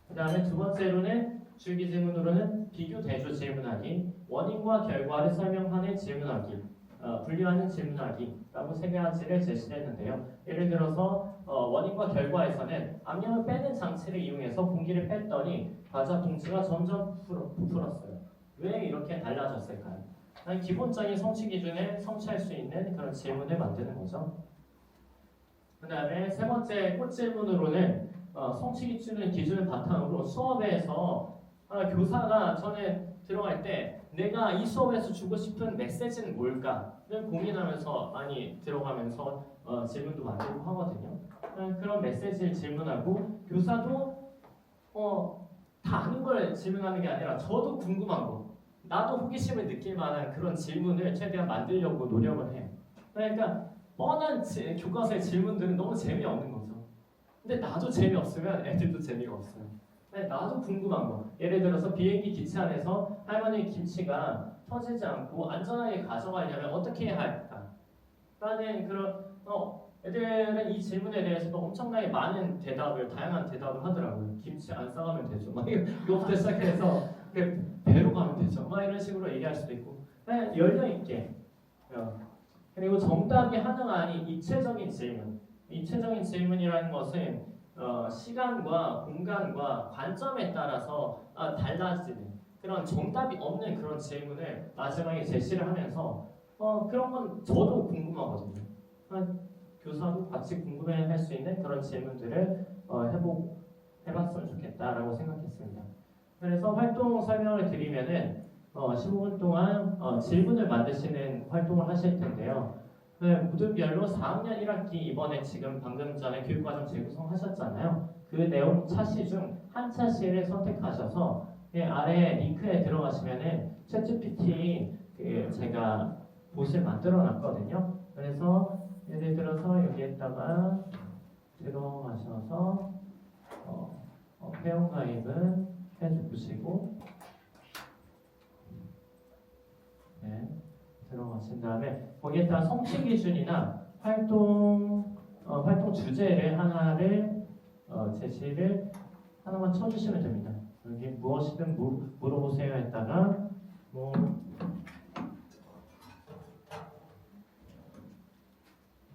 그 다음에 두 번째로는 줄기 질문으로는 비교 대조 질문하기, 원인과 결과를 설명하는 질문하기, 분류하는 질문하기라고 세 가지를 제시했는데요. 예를 들어서 원인과 결과에서는 압력을 빼는 장치를 이용해서 공기를 뺐더니 과자 봉지가 점점 부풀었어요. 왜 이렇게 달라졌을까요? 기본적인 성취 기준을 성취할 수 있는 그런 질문을 만드는 거죠. 그 다음에 세 번째 꽃 질문으로는 성취 기준을 바탕으로 수업에서 교사가 전에 들어갈 때 내가 이 수업에서 주고 싶은 메시지는 뭘까를 고민하면서 많이 들어가면서 질문도 만들고 하거든요. 그런 메시지를 질문하고 교사도 다 아는 걸 질문하는 게 아니라 저도 궁금한 거, 나도 호기심을 느낄 만한 그런 질문을 최대한 만들려고 노력을 해요. 그러니까 뻔한 교과서의 질문들은 너무 재미없는 거죠. 근데 나도 재미없으면 애들도 재미가 없어요. 나도 궁금한 거. 예를 들어서 비행기 기차 안에서 할머니 김치가 터지지 않고 안전하게 가져가려면 어떻게 해야 할까? 라는 그런 애들은 이 질문에 대해서도 엄청나게 많은 다양한 대답을 하더라고요. 김치 안 싸가면 되죠. 막 이거부터 시작해서 배로 가면 되죠. 막 이런 식으로 얘기할 수도 있고 열려 있게. 그리고 정답이 하나가 아닌 입체적인 질문. 입체적인 질문이라는 것은 시간과 공간과 관점에 따라서 달라지는 그런 정답이 없는 그런 질문을 마지막에 제시를 하면서 그런 건 저도 궁금하거든요. 교사도 같이 궁금해할 수 있는 그런 질문들을 해봤으면 좋겠다라고 생각했습니다. 그래서 활동 설명을 드리면은 15분 동안 질문을 만드시는 활동을 하실 텐데요. 무등별로 4학년 1학기 이번에 지금 방금 전에 교육과정 재구성하셨잖아요. 그 내용 차시 중 한 차시를 선택하셔서 아래 링크에 들어가시면은 챗GPT 제가 봇을 만들어 놨거든요. 그래서 예를 들어서 여기에다가 들어가셔서 회원가입은 해주시고 들어가신 다음에 거기에다 성취 기준이나 활동 주제를 하나를 제시를 하나만 쳐주시면 됩니다. 여기 무엇이든 물어보세요 했다가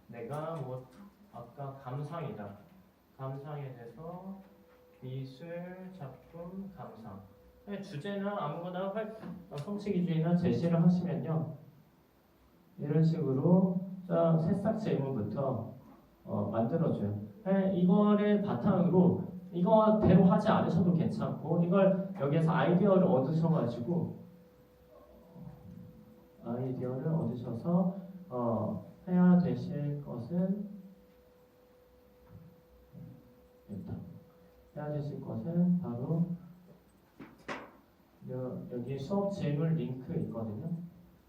내가 아까 감상이다. 감상에 대해서 미술 작품 감상. 주제나 아무거나 성취 기준이나 제시를 하시면요. 이런 식으로 새싹 질문부터 만들어줘요. 이거를 바탕으로 이거대로 하지 않으셔도 괜찮고 이걸 여기에서 아이디어를 얻으셔서 해야 되실 것은 바로 여기 수업 질문 링크 있거든요.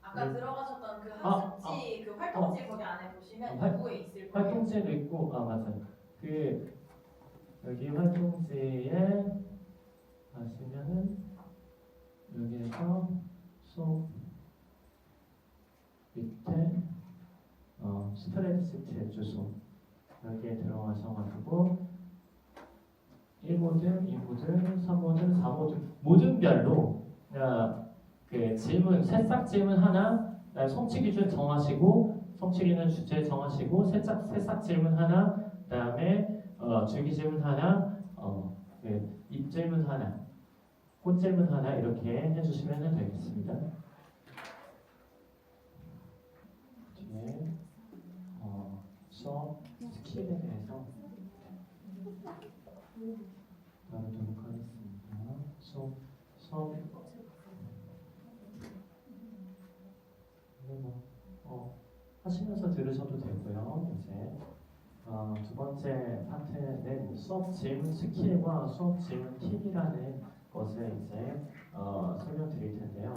아까 들어가셨던 그 학습지 그 활동지 거기 안에 보시면 연구에 있을 거예요. 활동지도 있고 맞아요. 여기 활동지에 가시면은 여기에서 수업 밑에 스프레드시트의 주소 여기에 들어가셔가지고 1모든, 2모든, 3모든, 4모든 모든 별로 그 질문, 새싹 질문 하나, 성취 기준 정하시고 성취 기준 주제 정하시고 새싹 질문 하나, 그다음에 줄기 질문 하나, 그 잎 질문 하나, 꽃 질문 하나 이렇게 해주시면 되겠습니다. 뒤에 수업 스킬에 대해서 다루도록 하겠습니다. 수업 하시면서 들으셔도 되고요. 이제 두 번째 파트는 수업 질문 스킬과 수업 질문 팁이라는 것을 이제 설명드릴 텐데요.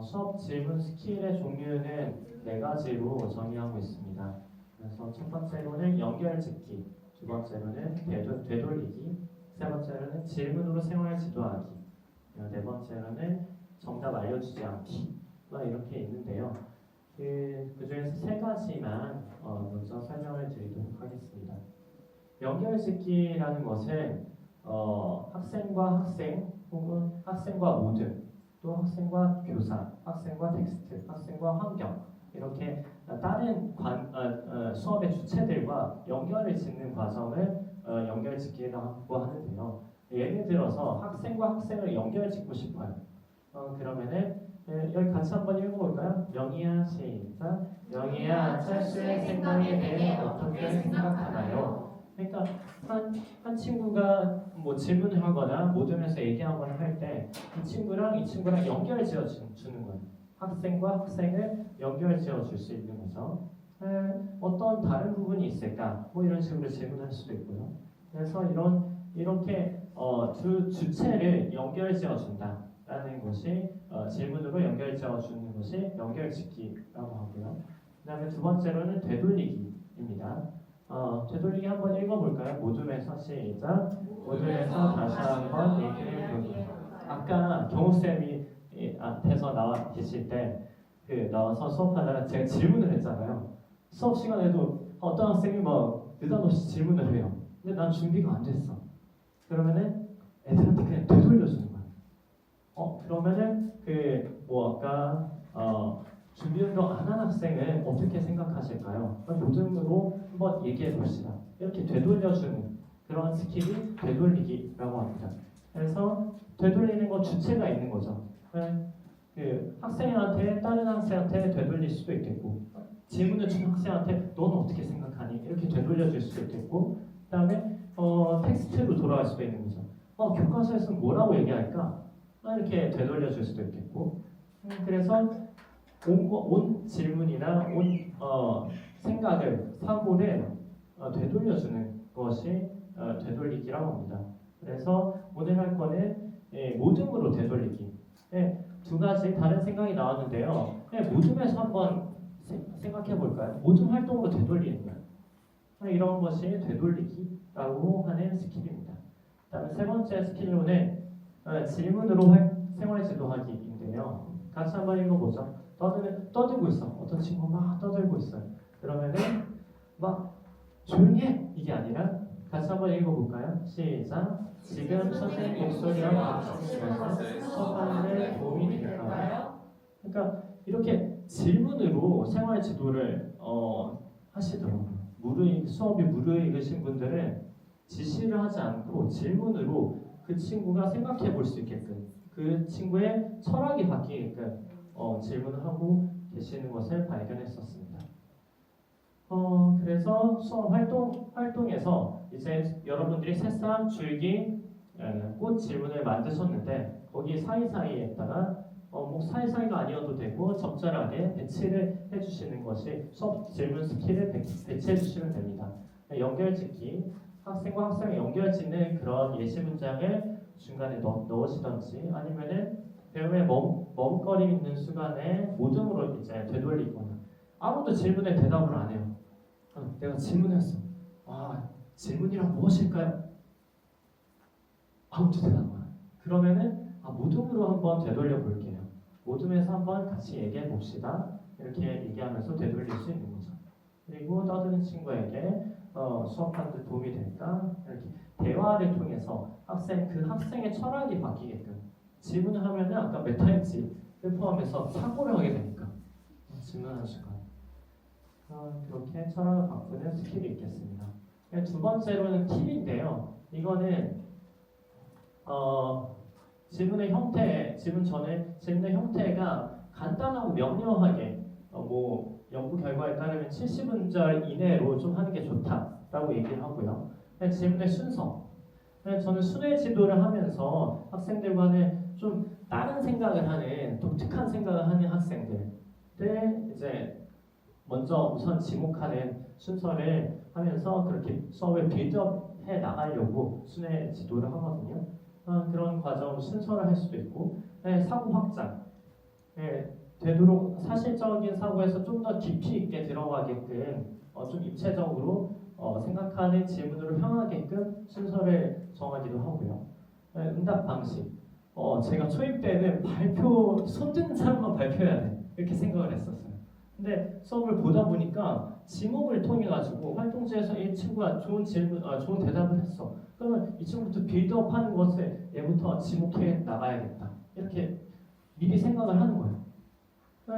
수업 질문 스킬의 종류는 4가지로 정의하고 있습니다. 그래서 첫 번째로는 연결짓기, 두 번째로는 되돌리기, 세 번째로는 질문으로 생활 지도하기, 네 번째로는 정답 알려주지 않기. 이렇게 있는데요. 그 중에서 3가지만 먼저 설명을 드리도록 하겠습니다. 연결짓기라는 것은 학생과 학생 혹은 학생과 모든 또 학생과 교사, 학생과 텍스트, 학생과 환경 이렇게 다른 수업의 주체들과 연결을 짓는 과정을 연결짓기라고 하는데요. 예를 들어서 학생과 학생을 연결짓고 싶어요. 그러면은 여기 같이 한번 읽어볼까요? 영희야 시작. 영희야 찰수의 생각에 대해 어떻게 생각하나요? 그러니까 한 친구가 뭐 질문을 하거나 모둠에서 얘기하거나 할 때 이 친구랑 연결 지어 주는 거예요. 학생과 학생을 연결 지어 줄 수 있는 거죠. 어떤 다른 부분이 있을까? 뭐 이런 식으로 질문할 수도 있고요. 그래서 이렇게 주체를 연결 지어 준다라는 것이 질문으로 연결 지어 주는 것이 연결짓기라고 하고요. 그다음에 두 번째로는 되돌리기입니다. 되돌리기 한번 읽어볼까요? 모둠에서 시작. 모둠에서 다시 한번 얘기를 해볼까요? 아까 경욱쌤이 앞에서 나와 계실 때 나와서 수업하다가 제가 질문을 했잖아요. 수업 시간에도 어떤 학생이 막 느닷없이 질문을 해요. 근데 난 준비가 안 됐어. 그러면은 애들한테 그냥 되돌려주는 거야. 그러면은 아까 준비 운동 안 한 학생은 어떻게 생각하실까요? 모둠으로 한번 얘기해 봅시다. 이렇게 되돌려주는 그런 스킬이 되돌리기라고 합니다. 그래서 되돌리는 건 주체가 있는 거죠. 학생한테 다른 학생한테 되돌릴 수도 있겠고 질문을 준 학생한테 너는 어떻게 생각하니? 이렇게 되돌려줄 수도 있겠고 그다음에 텍스트로 돌아갈 수도 있는 거죠. 교과서에서는 뭐라고 얘기할까? 이렇게 되돌려줄 수도 있겠고 그래서 온 질문이나 온 생각을 사고를 되돌려주는 것이 되돌리기라고 합니다. 그래서 오늘 할 거는 모둠으로 되돌리기. 두 가지 다른 생각이 나왔는데요. 모둠에서 한번 생각해 볼까요? 모둠 활동으로 되돌리는 거예요. 이런 것이 되돌리기라고 하는 스킬입니다. 그다음에 세 번째 스킬로는 질문으로 생활 지도하기인데요. 같이 한번 읽어보죠. 떠들고 있어. 어떤 친구가 막 떠들고 있어요. 그러면은 막 조용히 해! 이게 아니라 같이 한번 읽어볼까요? 시작. 지금 선생님 목소리랑 같이 들으면서 수업하는 데 도움이 될까요? 그러니까 이렇게 질문으로 생활 지도를 하시더라고요. 수업이 무르익으신 분들은 지시를 하지 않고 질문으로 그 친구가 생각해 볼 수 있게끔 그 친구의 철학이 바뀌게끔 질문을 하고 계시는 것을 발견했었습니다. 그래서 수업 활동에서 이제 여러분들이 새싹, 줄기, 꽃 질문을 만드셨는데 거기 사이사이에다가 사이사이가 아니어도 되고 적절하게 배치를 해주시는 것이 수업 질문 스킬을 배치해 주시면 됩니다. 연결짓기, 학생과 학생을 연결짓는 그런 예시 문장을 중간에 넣으시던지 아니면은 배움에 머뭇거리는 순간에 모둠으로 이제 되돌리거나 아무도 질문에 대답을 안 해요. 내가 질문했어. 질문이란 무엇일까요? 아무도 대답 안 해요. 그러면은 모둠으로 한번 되돌려 볼게요. 모둠에서 한번 같이 얘기해 봅시다. 이렇게 얘기하면서 되돌릴 수 있는 거죠. 그리고 떠드는 친구에게 수업하는데 도움이 될까? 이렇게 대화를 통해서 그 학생의 철학이 바뀌게끔 질문을 하면은 아까 메타인지를 포함해서 사고를 하게 되니까 질문하실 거예요. 그렇게 철학을 바꾸는 스킬이 있겠습니다. 두 번째로는 팁인데요. 이거는 질문의 형태가 간단하고 명료하게 연구 결과에 따르면 70문절 이내로 좀 하는 게 좋다라고 얘기를 하고요. 질문의 순서. 저는 순회 지도를 하면서 학생들과는 좀 다른 생각을 하는 독특한 생각을 하는 학생들을 이제 먼저 우선 지목하는 순서를 하면서 그렇게 수업을 빌드업해 나가려고 순회 지도를 하거든요. 그런 과정 순서를 할 수도 있고 사고 확장. 되도록 사실적인 사고에서 좀 더 깊이 있게 들어가게끔 좀 입체적으로 생각하는 질문으로 향하게끔 순서를 정하기도 하고요. 응답 방식. 제가 초임 때는 손 드는 사람만 발표해야 돼 이렇게 생각을 했었어요. 근데 수업을 보다 보니까 지목을 통해 가지고 활동지에서 이 친구가 좋은 대답을 했어. 그러면 이 친구부터 빌드업하는 것을 얘부터 지목해 나가야겠다. 이렇게 미리 생각을 하는 거예요.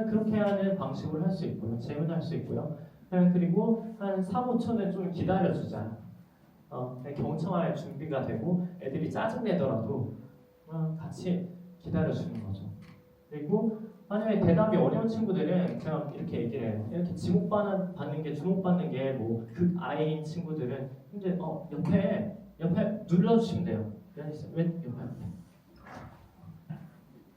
그렇게 하는 방식으로 할 수 있고요. 질문할 수 있고요. 그리고 한 3, 5초는 좀 기다려주자. 경청할 준비가 되고 애들이 짜증내더라도 같이 기다려주는 거죠. 그리고 만약에 대답이 어려운 친구들은 제가 이렇게 얘기를 해요. 이렇게 주목받는 게 뭐 극아이인 친구들은 근데 옆에 눌러주시면 돼요. 왜 옆에?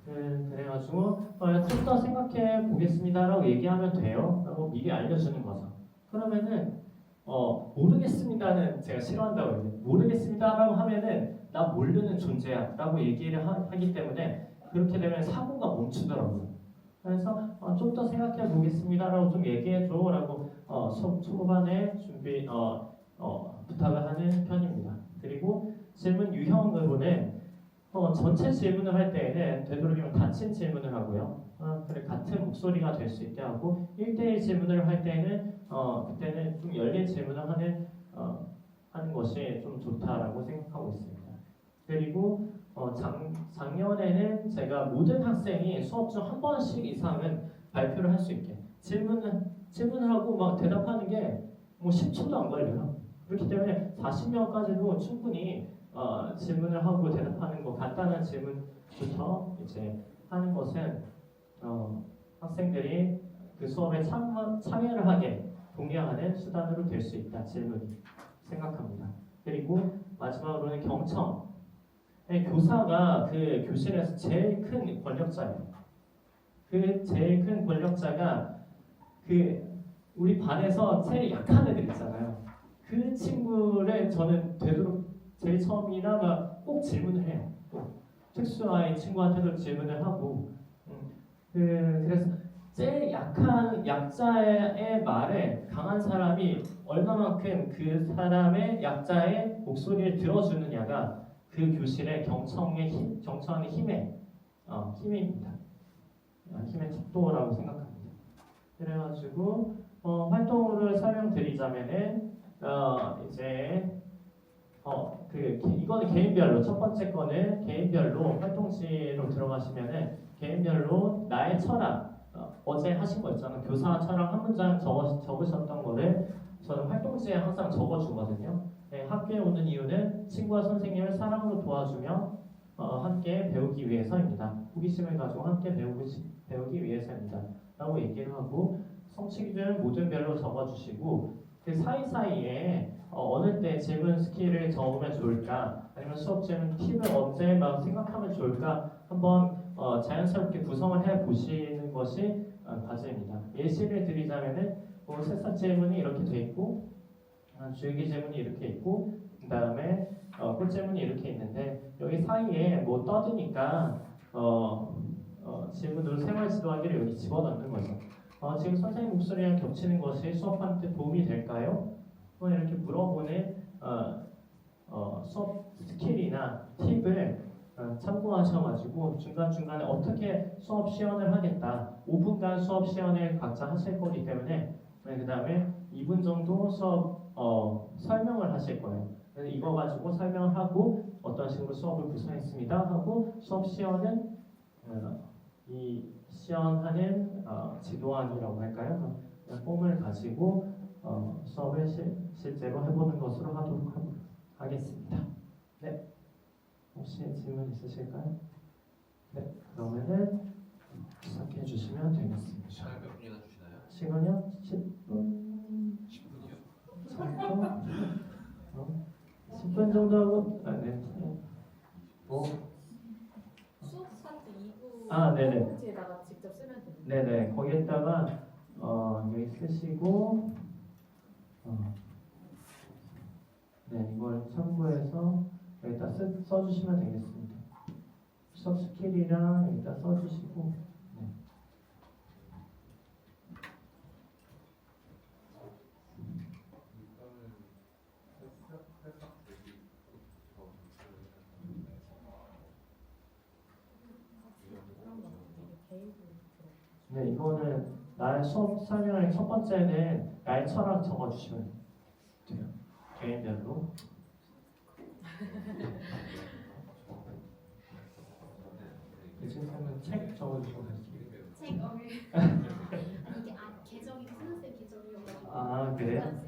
그래가지고 좀 더 생각해 보겠습니다라고 얘기하면 돼요. 라고 미리 알려주는 거죠. 그러면은 모르겠습니다는 제가 싫어한다고 해요. 모르겠습니다라고 하면은 나 모르는 존재야라고 얘기를 하기 때문에 그렇게 되면 사고가 멈추더라고요. 그래서 좀 더 생각해 보겠습니다라고 좀 얘기해줘라고 초반에 부탁을 하는 편입니다. 그리고 질문 유형으로는 전체 질문을 할 때에는 되도록이면 닫힌 질문을 하고요. 같은 목소리가 될 수 있게 하고 1대1 질문을 할 때는 그때는 좀 열린 질문을 하는 것이 좀 좋다라고 생각하고 있습니다. 그리고 작년에는 제가 모든 학생이 수업 중 한 번씩 이상은 발표를 할 수 있게 질문을 하고 막 대답하는 게 뭐 10초도 안 걸려요. 그렇기 때문에 40명까지도 충분히 질문을 하고 대답하는 거 간단한 질문부터 이제 하는 것은 학생들이 그 수업에 참여를 하게 독려하는 수단으로 될 수 있다 질문이 생각합니다. 그리고 마지막으로는 경청. 교사가 그 교실에서 제일 큰 권력자예요. 그 제일 큰 권력자가 우리 반에서 제일 약한 애들 있잖아요. 그 친구를 저는 되도록 제일 처음이나 꼭 질문을 해요. 특수아이 친구한테도 질문을 하고 그래서 제일 약한 약자의 말에 강한 사람이 얼마만큼 그 사람의 약자의 목소리를 들어주느냐가 그 교실의 경청하는 힘입니다. 힘의 척도라고 생각합니다. 그래가지고 활동을 설명드리자면은 이거는 개인별로 첫 번째 거는 개인별로 활동지로 들어가시면은 개인별로 나의 철학 어제 하신 거 있잖아요. 교사 철학 한 문장 적으셨던 거를 저는 활동지에 항상 적어주거든요. 학교에 오는 이유는 친구와 선생님을 사랑으로 도와주며 함께 배우기 위해서입니다. 호기심을 가지고 함께 배우기 위해서입니다. 라고 얘기를 하고 성취 기준은 모든 별로 적어주시고 그 사이사이에 어느 때 질문 스킬을 적으면 좋을까 아니면 수업 질문 팁을 언제 막 생각하면 좋을까 한번 자연스럽게 구성을 해 보시는 것이 과제입니다. 예시를 드리자면은 새싹 질문이 이렇게 돼 있고 줄기 질문이 이렇게 있고 그 다음에 꽃 질문이 이렇게 있는데 여기 사이에 뭐 떠드니까 질문으로 생활 지도하기를 여기 집어넣는 거죠. 지금 선생님 목소리랑 겹치는 것이 수업하는 데 도움이 될까요? 한번 이렇게 물어보는 수업 스킬이나 팁을 참고하셔가지고 중간중간에 어떻게 수업 시연을 하겠다. 5분간 수업 시연을 각자 하실 거기 때문에 그 다음에 2분 정도 수업 설명을 하실 거예요. 그래서 이거 가지고 설명하고 어떤 식으로 수업을 구성했습니다 하고 수업 시연은 이 시연하는 지도안이라고 할까요? 폼을 가지고 수업을 실제로 해보는 것으로 하도록 하겠습니다. 네, 혹시 질문 있으실까요? 네, 그러면은 시작해 주시면 되겠습니다. 시간을 몇 분이나 주시나요? 시간이요? 10분? 10분이요? 10분 정도 하고 네. 수업 스타트 2부 네네. 홈페이지에다가 직접 쓰면 됩니다. 네네, 거기에다가 여기 쓰시고 네, 이걸 참고해서 여기다 써주시면 되겠습니다. 수업 스킬이랑 여기다 써주시고 네. 네, 이거는 나의 수업 설명의 첫 번째는 나의 철학 적어주시면 돼요. 개인별로. 대신에는 책 적어주시면 돼요. 책 이게 계정이 선생님 계정이어가지고 그래요?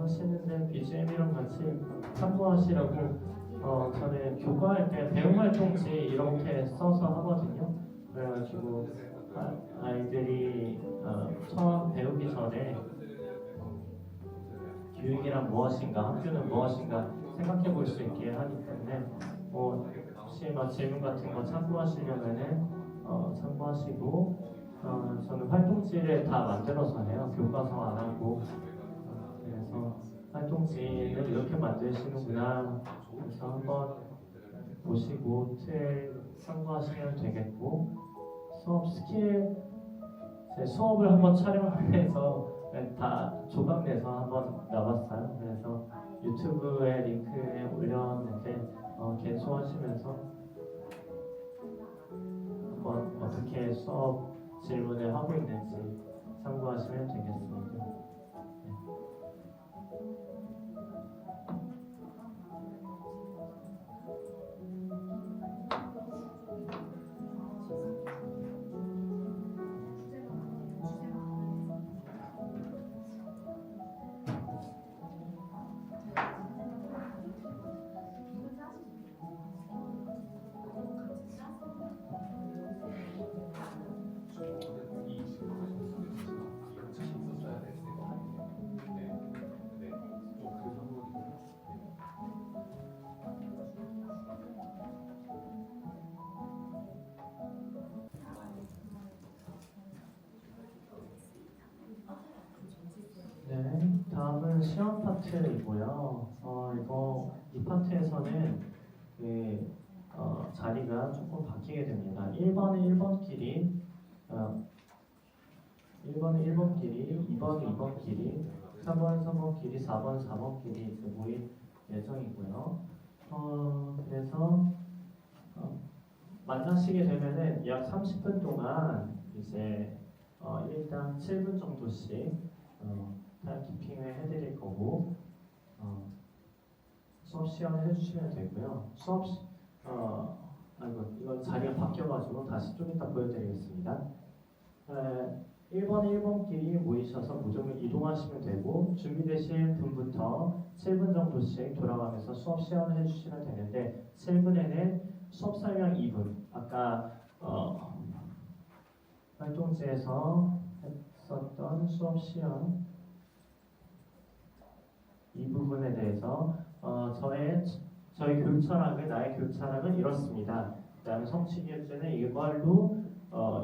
하시는데 BGM이랑 같이 참고하시라고 저는 교과할 때 배움활동지 이렇게 써서 하거든요. 그래가지고 아이들이 처음 배우기 전에 교육이란 무엇인가, 학교는 무엇인가 생각해 볼 수 있게 하기 때문에 혹시 질문 같은 거 참고하시려면은 참고하시고 저는 활동지를 다 만들어서 해요. 교과서 안 하고. 그래서 활동지는 이렇게 만드시는구나. 그래서 한번 보시고 틀 참고하시면 되겠고 수업 스킬 제 수업을 한번 촬영해서 다 조각 내서 한번 나왔어요. 그래서 유튜브에 링크에 올렸는데 개소하시면서 한번 어떻게 수업 질문을 하고 있는지 참고하시면 되겠습니다. 네, 다음은 시험 파트이고요. 이 파트에서는 자리가 조금 바뀌게 됩니다. 1번은 1번끼리, 1번은 1번끼리, 2번은 2번끼리, 3번은 3번끼리, 4번은 4번끼리 모일 예정이고요. 그래서 만나시게 되면은 약 30분 동안 이제 일단 7분 정도씩 타임키핑을 해드릴 거고 수업 시연을 해주시면 되고요. 이건 자리가 바뀌어가지고 다시 좀 이따 보여드리겠습니다. 1번, 1번끼리 모이셔서 무조건 이동하시면 되고 준비되신 분부터 7분 정도씩 돌아가면서 수업 시연을 해주시면 되는데 7분에는 수업 설명 2분 아까 활동지에서 했었던 수업 시연 이 부분에 대해서 저의 저희 교육 철학은 나의 교육 철학은 이렇습니다. 그다음에 성취 기술은 이걸로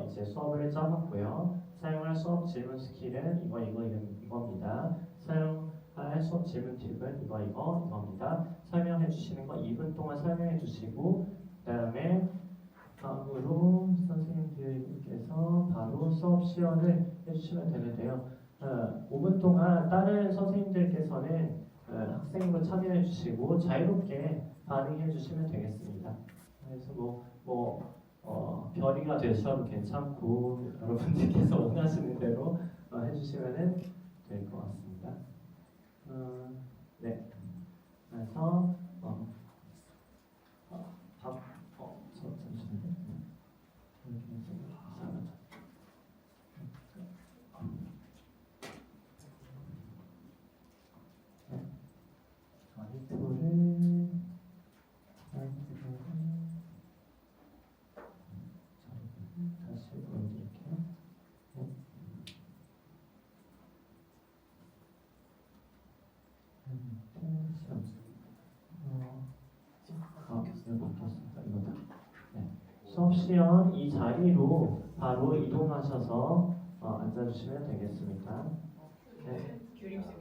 이제 수업을 짜봤고요. 사용할 수업 질문 스킬은 이겁니다. 사용할 수업 질문 팁은 이겁니다. 설명해 주시는 거 2분 동안 설명해 주시고 그다음에 다음으로 선생님들께서 바로 수업 시연을 해주시면 되는데요. 5분 동안 다른 선생님들께서는 학생으로 참여해 주시고 자유롭게 반응해 주시면 되겠습니다. 그래서 별이가 되셔도 괜찮고 여러분들께서 원하시는 대로 해주시면 될 것 같습니다. 네. 그래서 잠시만요. 다시 보여드릴게요. 바뀌었습니다. 이거다. 네. 수업 시연 이 자리로 바로 이동하셔서 앉아주시면 되겠습니다. 네. 죄송합니다.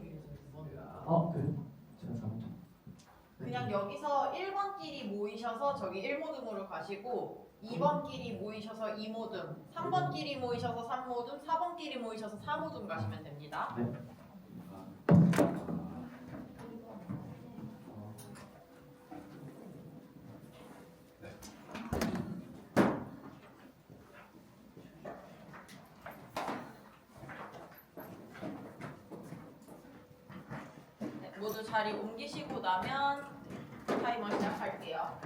그냥 여기서 1번끼리 모이셔서 저기 1모듬으로 가시고 2번끼리 모이셔서 2모듬, 3번끼리 모이셔서 3모듬, 4번끼리 모이셔서 4모듬 가시면 됩니다. 네. 모두 자리 옮기시고 나면 타이머 시작할게요.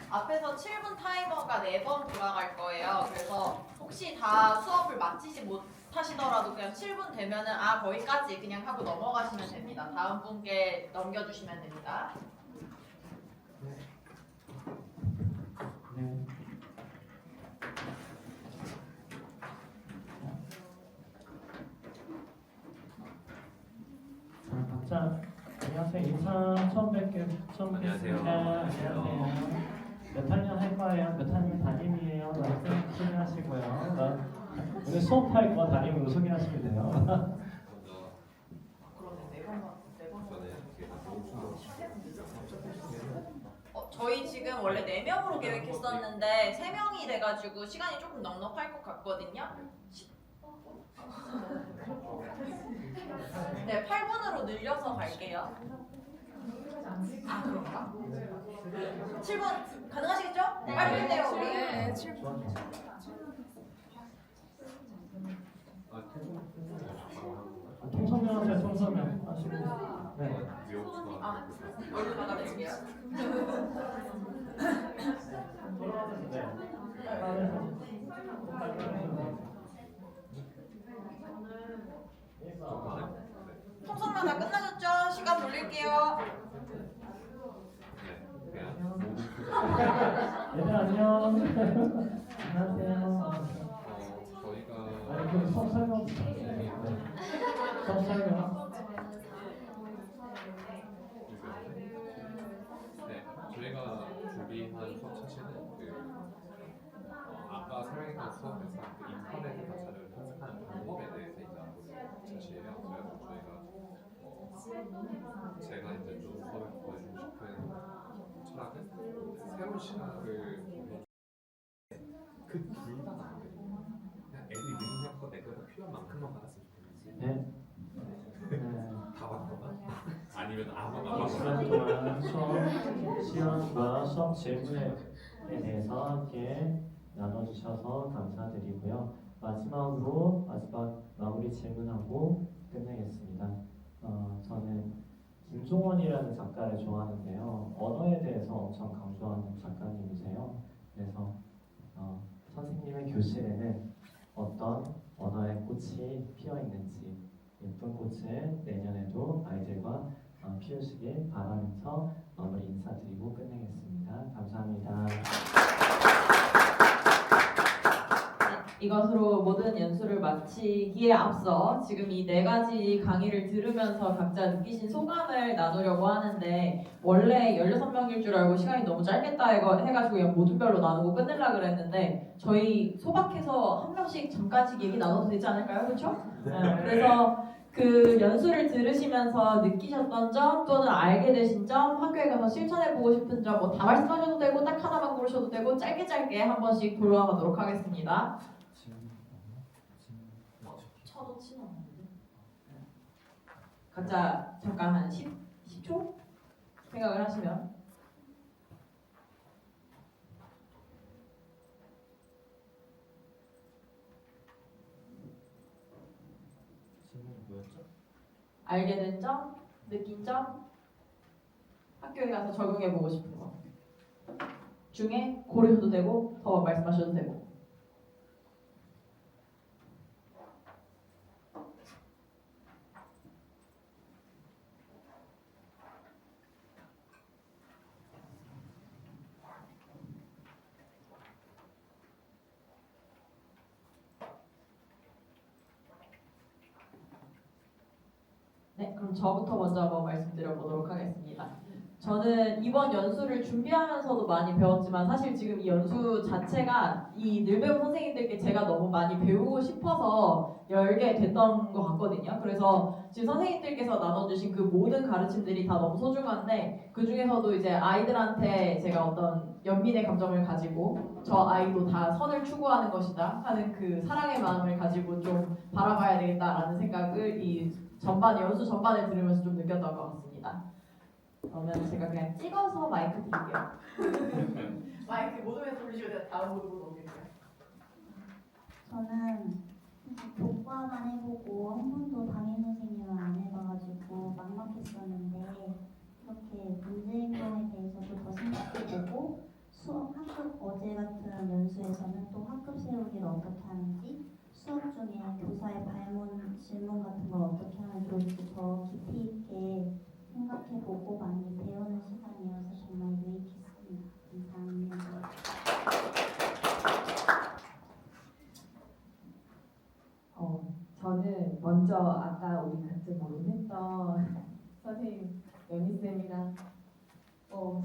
앞에서 7분 타이머가 4번 돌아갈 거예요. 그래서 혹시 다 수업을 마치지 못하시더라도 그냥 7분 되면은 거기까지 그냥 하고 넘어가시면 됩니다. 다음 분께 넘겨주시면 됩니다. 네. 자, 안녕하세요. 인사 처음 뵙겠습니다. 안녕하세요. 몇 학년 할 거예요? 몇 학년 담임이에요? 소개하시고요. 오늘 수업할 거 담임으로 소개하시면 돼요. 저희 지금 원래 4명으로 계획했었는데 3명이 돼가지고 시간이 조금 넉넉할 것 같거든요. 네, 8분으로 늘려서 갈게요. 그런가? 7분 가능하시겠죠? 빨리 끝내요 우리. 네, 7분. 통성명 하세요. 통성명 하시고. 네. 얼굴 받아드릴게요. 통성명 다 끝나셨죠? 시간 돌릴게요. 얘들 안녕. 안녕하세요. 저희가 수업 설명. 수업 설명. 저희가 준비한 수업 차시는 아까 설명했던 수업에서 인터넷에서 자료를 편집하는 방법에 대해서 이제 차시예요. 그래서 제가 이제 좀 수업에 보여주고 싶은 철학은 새로운 시각을 그 둘 다 나은데 그냥 애들이 능력과 내가 필요한 만큼만 받았으면 좋겠는데 다 받거나 아니면 아무나 시간 동안 수업 시연과 수업 질문에 대해서 함께 나눠주셔서 감사드리고요. 마지막 마무리 질문하고 끝내겠습니다. 저는 김종원이라는 작가를 좋아하는데요. 언어에 대해서 엄청 강조하는 작가님이세요. 그래서 선생님의 교실에는 어떤 언어의 꽃이 피어 있는지 예쁜 꽃을 내년에도 아이들과 피우시길 바라면서 마무리 인사드리고 끝내겠습니다. 감사합니다. 이것으로 모든 연수를 마치겠습니다. 마치기에 앞서 지금 이 4가지 강의를 들으면서 각자 느끼신 소감을 나누려고 하는데 원래 16명일 줄 알고 시간이 너무 짧겠다 해가지고 그냥 모두별로 나누고 끝내려고 그랬는데 저희 소박해서 한 명씩 잠깐씩 얘기 나눠도 되지 않을까요? 그렇죠? 네, 그래서 그 연수를 들으시면서 느끼셨던 점 또는 알게 되신 점, 학교에 가서 실천해보고 싶은 점 뭐 다 말씀하셔도 되고 딱 하나만 고르셔도 되고 짧게 한 번씩 돌아가도록 하겠습니다. 쳐도 치는 없는데 각자 잠깐 한 10초 생각을 하시면 질문이 뭐였죠? 알게 된 점, 느낀 점, 학교에 가서 적용해보고 싶은 거 중에 고르셔도 되고 더 말씀하셔도 되고. 네, 그럼 저부터 먼저 한번 말씀드려보도록 하겠습니다. 저는 이번 연수를 준비하면서도 많이 배웠지만 사실 지금 이 연수 자체가 이 늘배우 선생님들께 제가 너무 많이 배우고 싶어서 열게 됐던 것 같거든요. 그래서 지금 선생님들께서 나눠주신 그 모든 가르침들이 다 너무 소중한데 그 중에서도 이제 아이들한테 제가 어떤 연민의 감정을 가지고 저 아이도 다 선을 추구하는 것이다 하는 그 사랑의 마음을 가지고 좀 바라봐야 되겠다라는 생각을 이 연수 전반을 들으면서 좀 느꼈던 것 같습니다. 그러면 제가 그냥 찍어서 마이크 드릴게요. 마이크 모둠에 돌리시고 제가 다음 모둠으로 넘길게요. 저는 교과만 해보고 한 번도 담임 선생님을 안 해봐가지고 막막했었는데 이렇게 문제 행동에 대해서도 더 생각해보고 학급 어제 같은 연수에서는 또 학급 세우기를 어떻게 하는지 수업 중에 교사의 발문, 질문 같은 걸 어떻게 하면 좋을지 더 깊이 있게 생각해보고 많이 배우는 시간이어서 정말 유익했습니다. 감사합니다. 저는 먼저 아까 우리 같이 모임했던 선생님 연희쌤이랑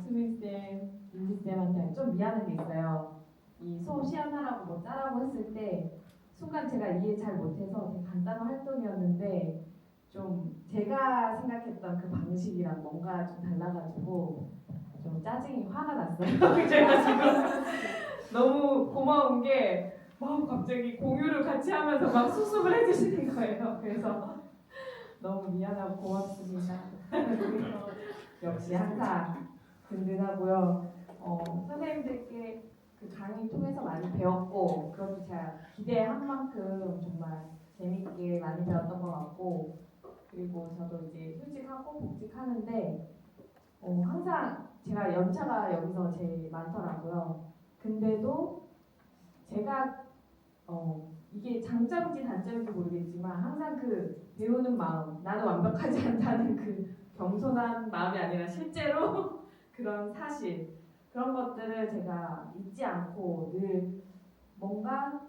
수민쌤, 윤지쌤한테 좀 미안한 게 있어요. 이 수업 시연하라고 뭐 짜라고 했을 때 순간 제가 이해 잘 못해서 되게 간단한 활동이었는데 좀 제가 생각했던 그 방식이랑 뭔가 좀 달라가지고 좀 짜증이 화가 났어요. 제가 지금 너무 고마운 게 막 갑자기 공유를 같이 하면서 막 수습을 해주시는 거예요. 그래서 너무 미안하고 고맙습니다. 그래서 역시 항상 든든하고요. 선생님들께 그 강의 통해서 많이 배웠고 그것도 제가 기대한 만큼 정말 재밌게 많이 배웠던 것 같고 그리고 저도 이제 휴직하고 복직하는데 항상 제가 연차가 여기서 제일 많더라고요. 근데도 제가 이게 장점인지 단점인지 모르겠지만 항상 그 배우는 마음, 나는 완벽하지 않다는 그 겸손한 마음이 아니라 실제로 그런 사실 그런 것들을 제가 잊지 않고 늘 뭔가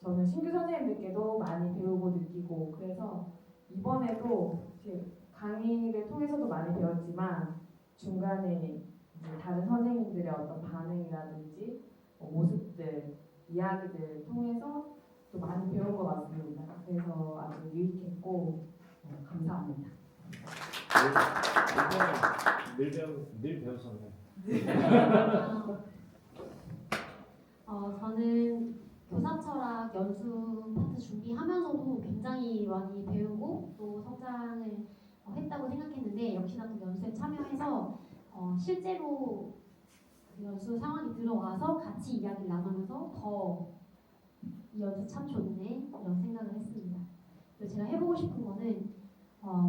저는 신규 선생님들께도 많이 배우고 느끼고 그래서 이번에도 제 강의를 통해서도 많이 배웠지만 중간에 이제 다른 선생님들의 어떤 반응이라든지 모습들, 이야기들 통해서 또 많이 배운 것 같습니다. 그래서 아주 유익했고 감사합니다. 늘 배우셨네. 저는 교사 철학 연수 파트 준비하면서도 굉장히 많이 배우고 또 성장을 했다고 생각했는데 역시나 또 연수에 참여해서 실제로 그 연수 상황이 들어와서 같이 이야기를 나누면서 더 이 연수 참 좋네 이런 생각을 했습니다. 그리고 제가 해보고 싶은 거는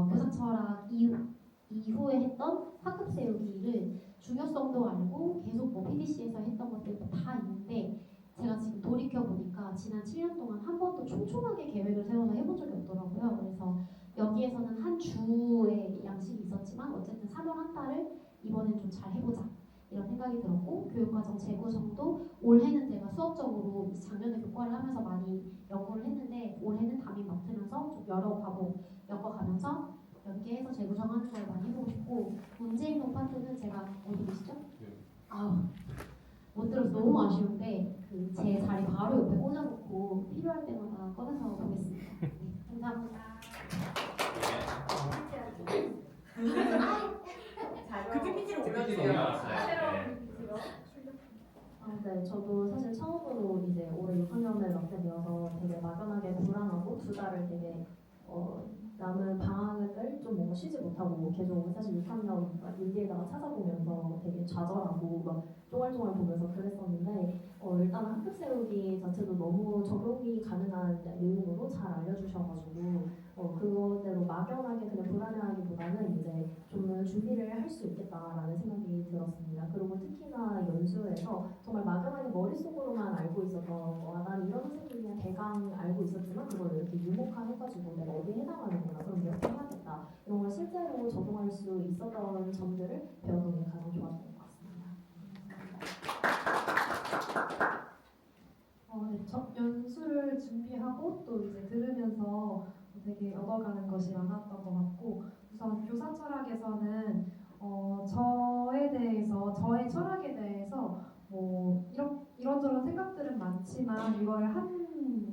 교사 철학 이후에 했던 학급 세우기를 중요성도 알고 계속 뭐 PDC에서 했던 것들도 다 있는데 제가 지금 돌이켜보니까 지난 7년 동안 한 번도 촘촘하게 계획을 세워서 해본 적이 없더라고요. 그래서 여기에서는 한 주의 양식이 있었지만 어쨌든 3월 한 달을 이번엔 좀 잘 해보자. 이런 생각이 들었고 교육과정 재구성도 올해는 제가 수업적으로 작년에 교과를 하면서 많이 연구를 했는데 올해는 담임 맡으면서 좀 여러 과목 엮어가면서 연계해서 재구성하는 걸 많이 해보고 싶고 문제인동 파트는 제가 어디 계시죠? 아우 못 들어서 너무 아쉬운데 그 제 자리 바로 옆에 꽂아놓고 필요할 때마다 꺼내서 보겠습니다. 네, 감사합니다. 그 PPT를 올려주세요. 네, 저도 사실 처음으로 이제 올해 6학년을 맡게 되어서 되게 막연하게 불안하고 두 달을 되게 남은 방학을 좀 뭔가 쉬지 못하고 계속 사실 6학년 일기에다가 찾아보면서 되게 좌절하고 막 쫑알쫑알 보면서 그랬었는데 일단 학급 세우기 자체도 너무 적용이 가능한 내용으로 잘 알려주셔가지고 그거대로 막연하게 그냥 불안해하기보다는 이제 좀 준비를 할 수 있겠다라는 생각이 들었습니다. 그리고 특히나 연수에서 정말 막연하게 머릿속으로만 알고 있어서 난 이런 선생님이야 대강 알고 있었지만 그걸 이렇게 유목화해가지고 내가 어디에 해당하는구나 그럼 이렇게 해야겠다 이런 걸 실제로 적용할 수 있었던 점들을 배우는 게 가장 좋았던 것 같습니다. 네, 연수를 준비하고 또 이제 들으면서 되게 얻어가는 것이 많았던 것 같고 우선 교사 철학에서는 저에 대해서 저의 철학에 대해서 뭐 이런저런 생각들은 많지만 이걸 한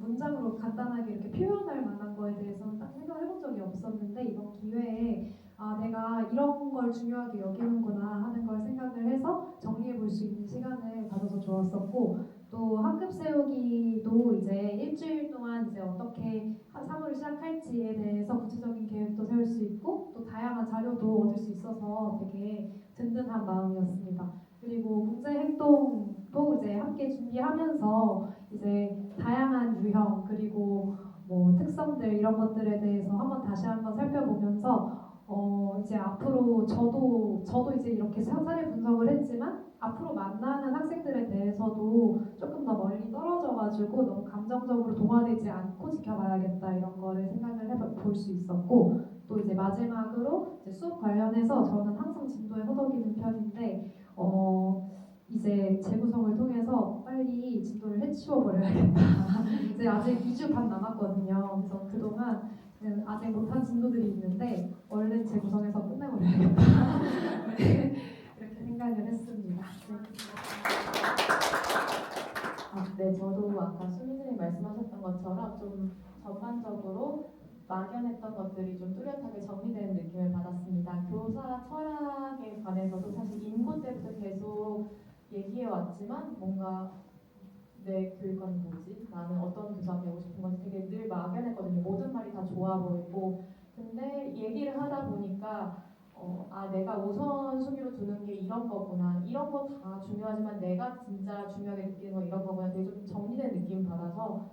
문장으로 간단하게 이렇게 표현할 만한 거에 대해서는 딱 생각을 해본 적이 없었는데 이번 기회에 내가 이런 걸 중요하게 여기는구나 하는 걸 생각을 해서 정리해 볼 수 있는 시간을 가져서 좋았었고 또 학급 세우기도 이제 일주일 동안 이제 어떻게 사무를 시작할지에 대해서 구체적인 계획도 세울 수 있고 또 다양한 자료도 얻을 수 있어서 되게 든든한 마음이었습니다. 그리고 문제 행동도 이제 함께 준비하면서 이제 다양한 유형 그리고 뭐 특성들 이런 것들에 대해서 다시 한번 살펴보면서 이제 앞으로 저도 이제 이렇게 사례 분석을 했지만 앞으로 만나는 학생들에 대해서도 조금 더 멀리 떨어져가지고 너무 감정적으로 동화되지 않고 지켜봐야겠다 이런 거를 생각을 해볼 수 있었고 또 이제 마지막으로 이제 수업 관련해서 저는 항상 진도에 허덕이는 편인데 이제 재구성을 통해서 빨리 진도를 해치워 버려야겠다. 이제 아직 2주 반 남았거든요. 그래서 그동안 아직 못한 진도들이 있는데 얼른 재구성해서 끝내버려야겠다. 네, 이렇게 생각을 했습니다. 네, 저도 아까 수민 선생님 말씀하셨던 것처럼 좀 전반적으로 막연했던 것들이 좀 뚜렷하게 정리되는 느낌을 받았습니다. 교사 철학에 관해서도 사실 인고 때부터 계속 얘기해 왔지만 뭔가 내 교육관이 뭐지? 나는 어떤 교사가 되고 싶은 건지 되게 늘 막연했거든요. 모든 말이 다 좋아 보이고 근데 얘기를 하다 보니까 내가 우선순위로 두는 게 이런 거구나. 이런 거 다 중요하지만 내가 진짜 중요하게 느끼는 건 이런 거구나. 되게 좀 정리된 느낌 받아서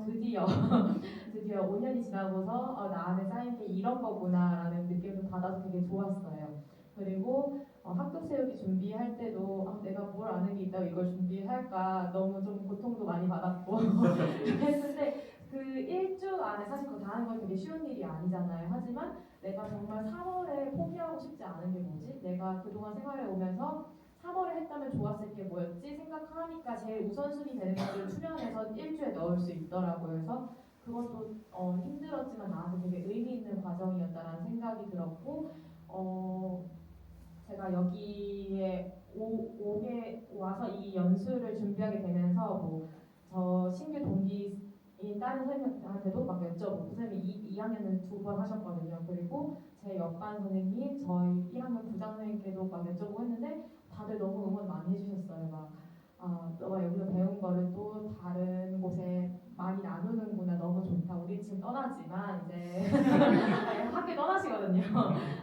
드디어 5년이 지나고서 나 안에 쌓인 게 이런 거구나라는 느낌을 받아서 되게 좋았어요. 그리고 학급 세우기 준비할 때도 내가 뭘 아는 게 있다고 이걸 준비할까 너무 좀 고통도 많이 받았고 했는데 그 1주 안에 사실 그거 다 하는 건 되게 쉬운 일이 아니잖아요. 하지만 내가 정말 3월에 포기하고 싶지 않은 게 뭐지? 내가 그동안 생활해 오면서 3월에 했다면 좋았을 게 뭐였지? 생각하니까 제일 우선순위 되는 것들을 추려내서 1주에 넣을 수 있더라고요. 그래서 그것도 힘들었지만 나한테 되게 의미 있는 과정이었다라는 생각이 들었고 제가 여기에 오게 와서 이 연수를 준비하게 되면서 저 신규 동기인 다른 선생님한테도 막 여쭤보고 선생님이 2학년은 2번 하셨거든요. 그리고 제 옆반 선생님, 저희 1학년 부장 선생님께도 막 여쭤보고 했는데 다들 너무 응원 많이 해주셨어요. 너가 여기서 배운 거를 또 다른 곳에 많이 나누는구나. 너무 좋다. 우리 지금 떠나지만 이제 학교 떠나시거든요.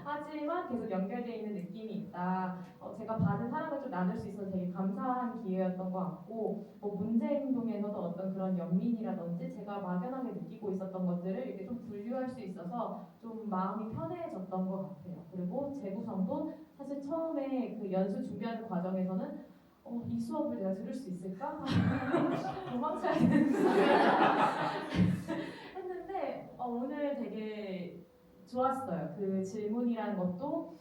하지만 계속 연결되어 있는 느낌이 있다. 제가 받은 사랑을 좀 나눌 수 있어서 되게 감사한 기회였던 것 같고 문제 행동에서도 어떤 그런 연민이라든지 제가 막연하게 느끼고 있었던 것들을 이렇게 좀 분류할 수 있어서 좀 마음이 편해졌던 것 같아요. 그리고 재구성도 사실 처음에 그 연수 준비하는 과정에서는 이 수업을 내가 들을 수 있을까? 도망쳐야 되는 했는데 오늘 되게 좋았어요. 그 질문이라는 것도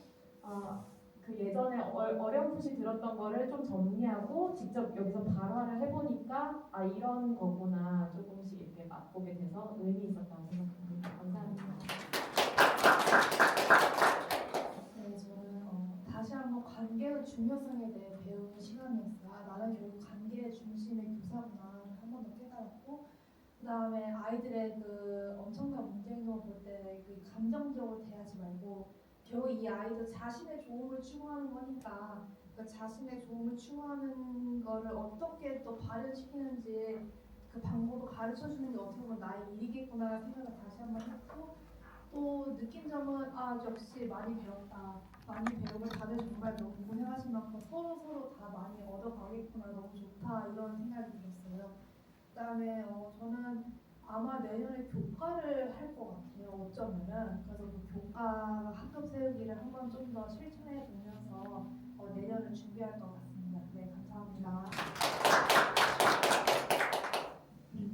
그 예전 이번에 어렴풋이 들었던 거를 좀 정리하고 직접 여기서 발화를 해보니까 아 이런 거구나 조금씩 이렇게 맛보게 돼서 의미 있었다고 생각합니다. 감사합니다. 네, 저는 다시 한번 관계의 중요성에 대해 배우는 시간이었어요. 아, 나는 결국 관계의 중심의 교사구나 한 번 더 깨달았고, 그 다음에 아이들의 그 엄청난 문제 행동을 볼 때 그 감정적으로 대하지 말고 결국 이 아이도 자신의 좋음을 추구하는 거니까 그 자신의 좋음을 추구하는 거를 어떻게 또 발현시키는지 그 방법을 가르쳐주는 게 어떻게 보면 나의 일이겠구나 생각을 다시 한번 했고, 또 느낀 점은 아 역시 많이 배웠다. 많이 배우고 다들 정말 너무 고생하신 만큼 서로 다 많이 얻어가겠구나. 너무 좋다 이런 생각이 들었어요. 그다음에 저는 아마 내년에 교과를 할 것 같아요. 어쩌면은 그래서 그 교과 학급 세우기를 한번 좀 더 실천해 보면서 내년을 준비할 것 같습니다. 네, 감사합니다.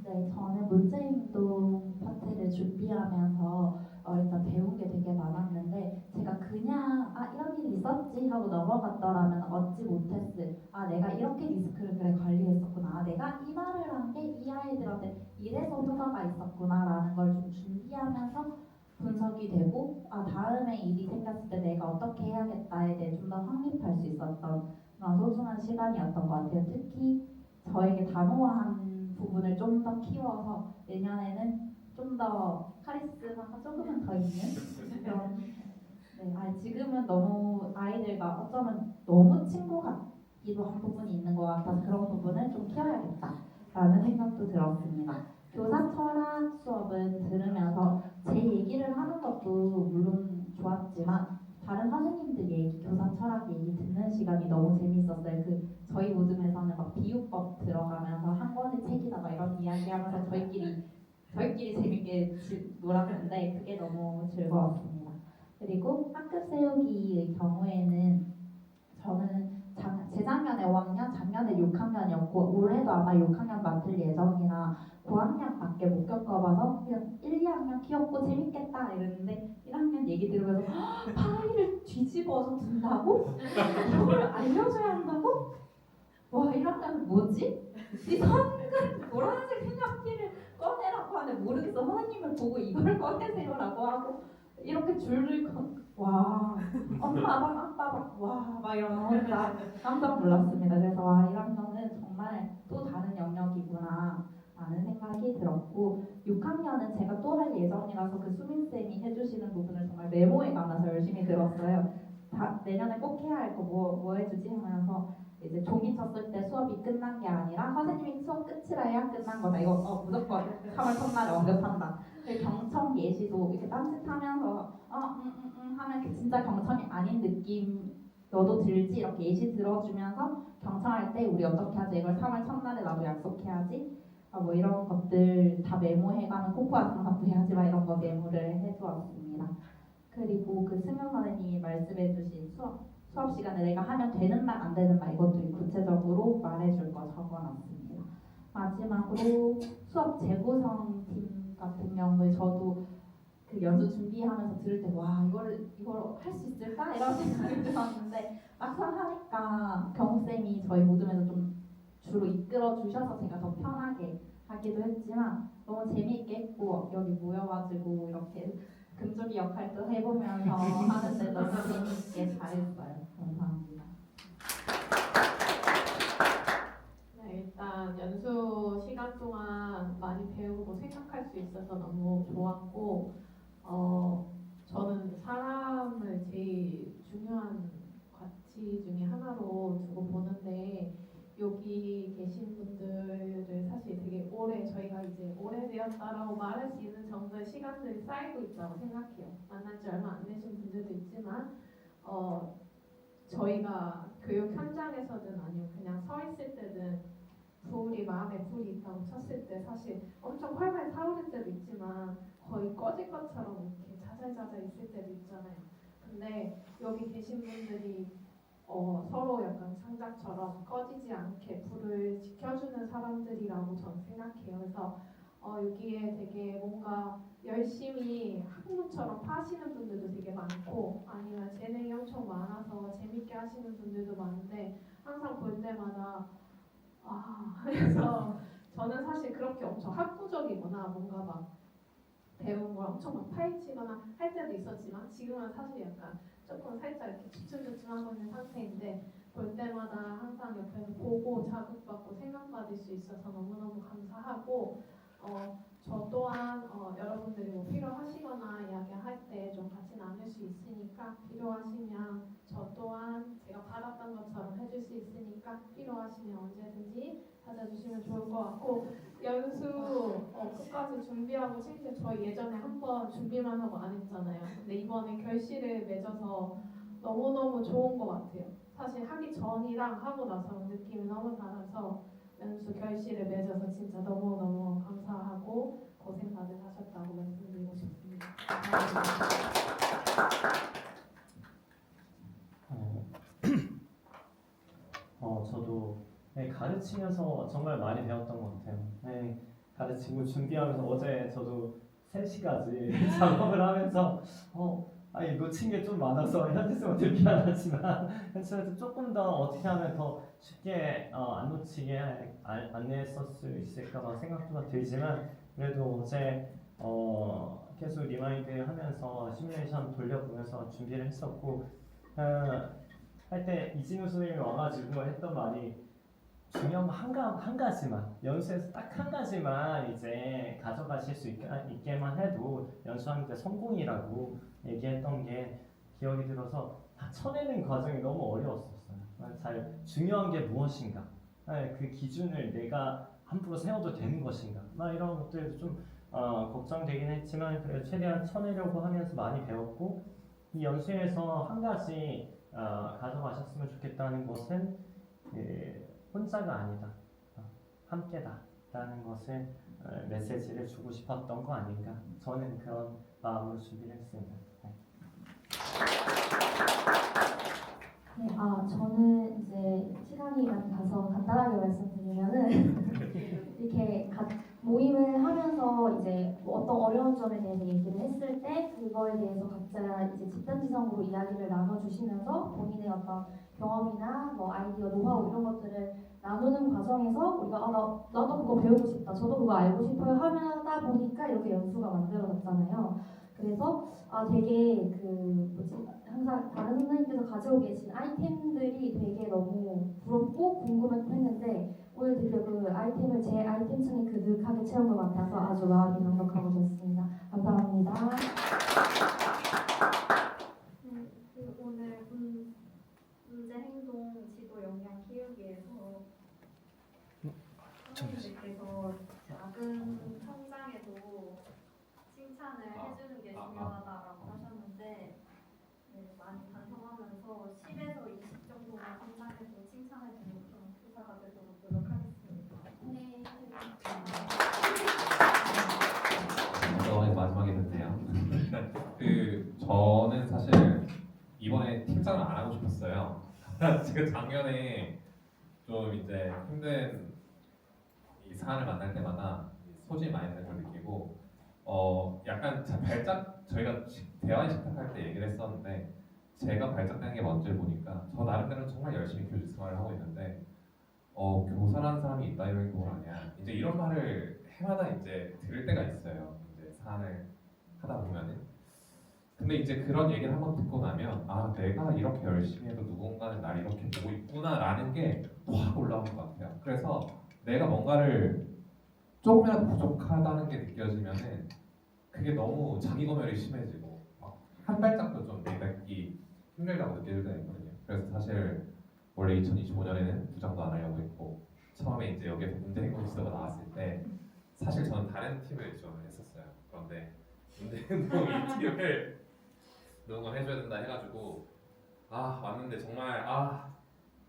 네, 저는 문제행동 파트를 준비하면서 일단 배운 게 되게 많았는데 제가 그냥 이런 일이 있었지 하고 넘어갔더라면 얻지 못했을 내가 이렇게 리스크를 그래 관리했었구나, 내가 이 말을 한 게 이 아이들한테 이래서 효과가 있었구나 라는 걸 좀 준비하면서 분석이 되고 다음에 일이 생겼을 때 내가 어떻게 해야겠다에 대해 좀 더 확립할 수 있었던 그런 소중한 시간이었던 것 같아요. 특히 저에게 단호한 부분을 좀 더 키워서 내년에는 좀 더 카리스마가 조금은 더 있는 그런 지금은 너무 아이들과 어쩌면 너무 친구 같기도 한 부분이 있는 것 같아서 그런 부분을 좀 키워야겠다라는 생각도 들었습니다. 교사 철학 수업은 들으면서 제 얘기를 하는 것도 물론 좋았지만 다른 선생님들 얘기, 교사 철학 얘기 듣는 시간이 너무 재밌었어요. 저희 모듬에서는 막 비유법 들어가면서 한 권의 책이다 막 이런 이야기하면서 저희끼리 재밌게 놀았는데 그게 너무 즐거웠습니다. 그리고 학급 세우기의 경우에는 저는 재작년에 5학년, 작년에 6학년이었고 올해도 아마 6학년 맡을 예정이라 고학년밖에 못 겪어봐서 그냥 1, 2학년 귀엽고 재밌겠다 이랬는데 1학년 얘기 들으면서 파일을 뒤집어서 둔다고? 이걸 알려줘야 한다고? 와 1학년은 뭐지? 이 선긋 노란색 생각기를 꺼내라고 하는데 모르겠어. 선생님을 보고 이걸 꺼내세요라고 하고 이렇게 줄을 와 엄마방 아빠방 와막 이러면 혼자 깜짝 놀랐습니다. 그래서 와 1학년은 정말 또 다른 영역이구나 라는 생각이 들었고 6학년은 제가 또 할 예정이라서 그 수민쌤이 해주시는 부분을 정말 메모에 가면서 열심히 들었어요. 내년에 꼭 해야 할 거 뭐 해주지 하면서 이제 종이 쳤을 때 수업이 끝난 게 아니라 선생님이 수업 끝이라 해야 끝난 거다. 이거 무조건 3월 첫날에 언급한다. 경청 예시도 이렇게 딴짓하면서 하면 진짜 경청이 아닌 느낌 너도 들지 이렇게 예시 들어주면서 경청할 때 우리 어떻게 하지 이걸 3월 첫날에 나도 약속해야지 뭐 이런 것들 다 메모해가면 코코아 상담도 해야지 막 이런 거 메모를 해두었습니다. 그리고 그 승용 선생님이 말씀해주신 수업 시간에 내가 하면 되는 말 안 되는 말 이것도 구체적으로 말해줄 거 적어놨습니다. 마지막으로 수업 재구성 팀 같은 경우에 저도 그 연수 준비하면서 들을 때 와 이걸 할 수 있을까 이런 생각이 들었는데 막상 하니까 경쌤이 저희 모둠에서 좀 주로 이끌어 주셔서 제가 더 편하게 하기도 했지만 너무 재미있게 했고 여기 모여가지고 이렇게 금쪽이 역할도 해보면서 하는데 너무 재미있게 잘했어요. 감사합니다. 네, 일단 연수 시간 동안 많이 배우고 생각할 수 있어서 너무 좋았고 저는 사람을 제일 중요한 가치 중에 하나로 두고 보는데 여기 계신 분들을 사실 되게 저희가 이제 오래되었다라고 말할 수 있는 정도의 시간들이 쌓이고 있다고 생각해요. 만난 지 얼마 안 되신 분들도 있지만 저희가 교육 현장에서든 아니면 그냥 서 있을 때든 마음에 불이 있다고 쳤을 때 사실 엄청 활발 타오를 때도 있지만 거의 꺼질 것처럼 이렇게 자잘자잘 있을 때도 있잖아요. 근데 여기 계신 분들이 서로 약간 창작처럼 꺼지지 않게 불을 지켜주는 사람들이라고 저는 생각해요. 그래서 여기에 되게 뭔가 열심히 학문처럼 파시는 분들도 되게 많고 아니면 재능이 엄청 많아서 재밌게 재밌게 하시는 분들도 많은데 항상 볼 때마다 그래서 저는 사실 그렇게 엄청 학구적이거나 뭔가 막 배운 걸 엄청 막 파헤치거나 할 때도 있었지만 지금은 사실 약간 조금 살짝 이렇게 주춤주춤하고 있는 상태인데 볼 때마다 항상 옆에서 보고 자극받고 생각받을 수 있어서 너무너무 감사하고 저 또한 여러분들이 뭐 필요하시거나 이야기할 때 좀 같이 나눌 수 있으니까 필요하시면 저 또한 제가 받았던 것처럼 해줄 수 있으니까 필요하시면 언제든지 찾아주시면 좋을 것 같고 연수 끝까지 준비하고 심지어 저희 예전에 한번 준비만 하고 안 했잖아요. 근데 이번에 결실을 맺어서 너무너무 좋은 것 같아요. 사실 하기 전이랑 하고 나서 느낌이 너무 달라서 연수 결실을 맺어서 진짜 너무너무 감사하고 고생 다들 하셨다고 말씀드리고 싶습니다. 저도 가르치면서 정말 많이 배웠던 것 같아요. 가르치고 준비하면서 어제 저도 3시까지 작업을 하면서 놓친 게 좀 많아서 현지쌤한테 미안하지만 현지쌤한테 조금 더 어떻게 하면 더 쉽게 안 놓치게 안내했을 수 있을까 막 생각도 들지만 그래도 어제 계속 리마인드 하면서 시뮬레이션 돌려보면서 준비를 했었고 할 때 이진우 선생님이 와가지고 했던 말이 중요한 거 한 가지만 연수에서 딱 한 가지만 이제 가져가실 수 있게만 해도 연수하는데 성공이라고 얘기했던 게 기억이 들어서 다 쳐내는 과정이 너무 어려웠었어요. 잘 중요한 게 무엇인가, 그 기준을 내가 함부로 세워도 되는 것인가, 이런 것들도 좀 걱정되긴 했지만 그래도 최대한 쳐내려고 하면서 많이 배웠고 이 연수에서 한 가지 가져가셨으면 좋겠다는 것은 혼자가 아니다, 함께다라는 것을 메시지를 주고 싶었던 거 아닌가. 저는 그런 마음으로 준비를 했습니다. 네, 저는 이제 시간이 많이 가서 간단하게 말씀드리면은 이렇게 모임을 하면서 이제 어떤 어려운 점에 대해서 얘기를 했을 때 그거에 대해서 각자 이제 집단지성으로 이야기를 나눠주시면서 본인의 어떤 경험이나 뭐 아이디어, 노하우 이런 것들을 나누는 과정에서 우리가 나도 그거 배우고 싶다, 저도 그거 알고 싶어요 하다 보니까 이렇게 연수가 만들어졌잖아요. 그래서 되게 항상 다른 선생님께서 가지고 계신 아이템들이 되게 너무 부럽고 궁금했는데 오늘 드디어 그 아이템을 제 아이템층에 그득하게 채운 것 같아서 아주 마음이 넉넉하고 좋습니다. 감사합니다. 그리고 오늘 문제 행동 지도 역량 키우기에서 선생님들께서 작은 성장에도 칭찬을 해주는 게 중요하다라고 하셨는데 많이 반성하면서 10에서 20 정도만 성장해도 칭찬해주는 그런 교사가 되도록 노력하겠습니다. 네. 마지막에 됐네요. 저는 사실 이번에 팀장을 안 하고 싶었어요. 제가 작년에 좀 이제 힘든 이 사안을 만날 때마다 소진이 많이 되는 걸 느끼고 약간 저희가 대화에 집착할 때 얘기를 했었는데 제가 발작되는 게 뭔지를 보니까 저 나름대로 정말 열심히 교직 생활을 하고 있는데 교사라는 사람이 있다 이런 거 아니야. 이제 이런 말을 해마다 이제 들을 때가 있어요. 이제 사안을 하다 보면은. 근데 이제 그런 얘기를 한번 듣고 나면 내가 이렇게 열심히 해도 누군가는 날 이렇게 보고 있구나라는 게 또 확 올라오는 것 같아요. 그래서 내가 뭔가를 조금이라도 부족하다는 게 느껴지면은 그게 너무 자기 검열이 심해지고 한 발짝도 좀 내뱉기 힘들다고 느껴질 때가 있거든요. 그래서 사실 원래 2025년에는 부장도 안 하려고 했고 처음에 이제 여기에서 문제 행동 지도가 나왔을 때 사실 저는 다른 팀을 지원을 했었어요. 그런데 문제 행동 이 팀을 누군가 해줘야 된다 해가지고 왔는데 정말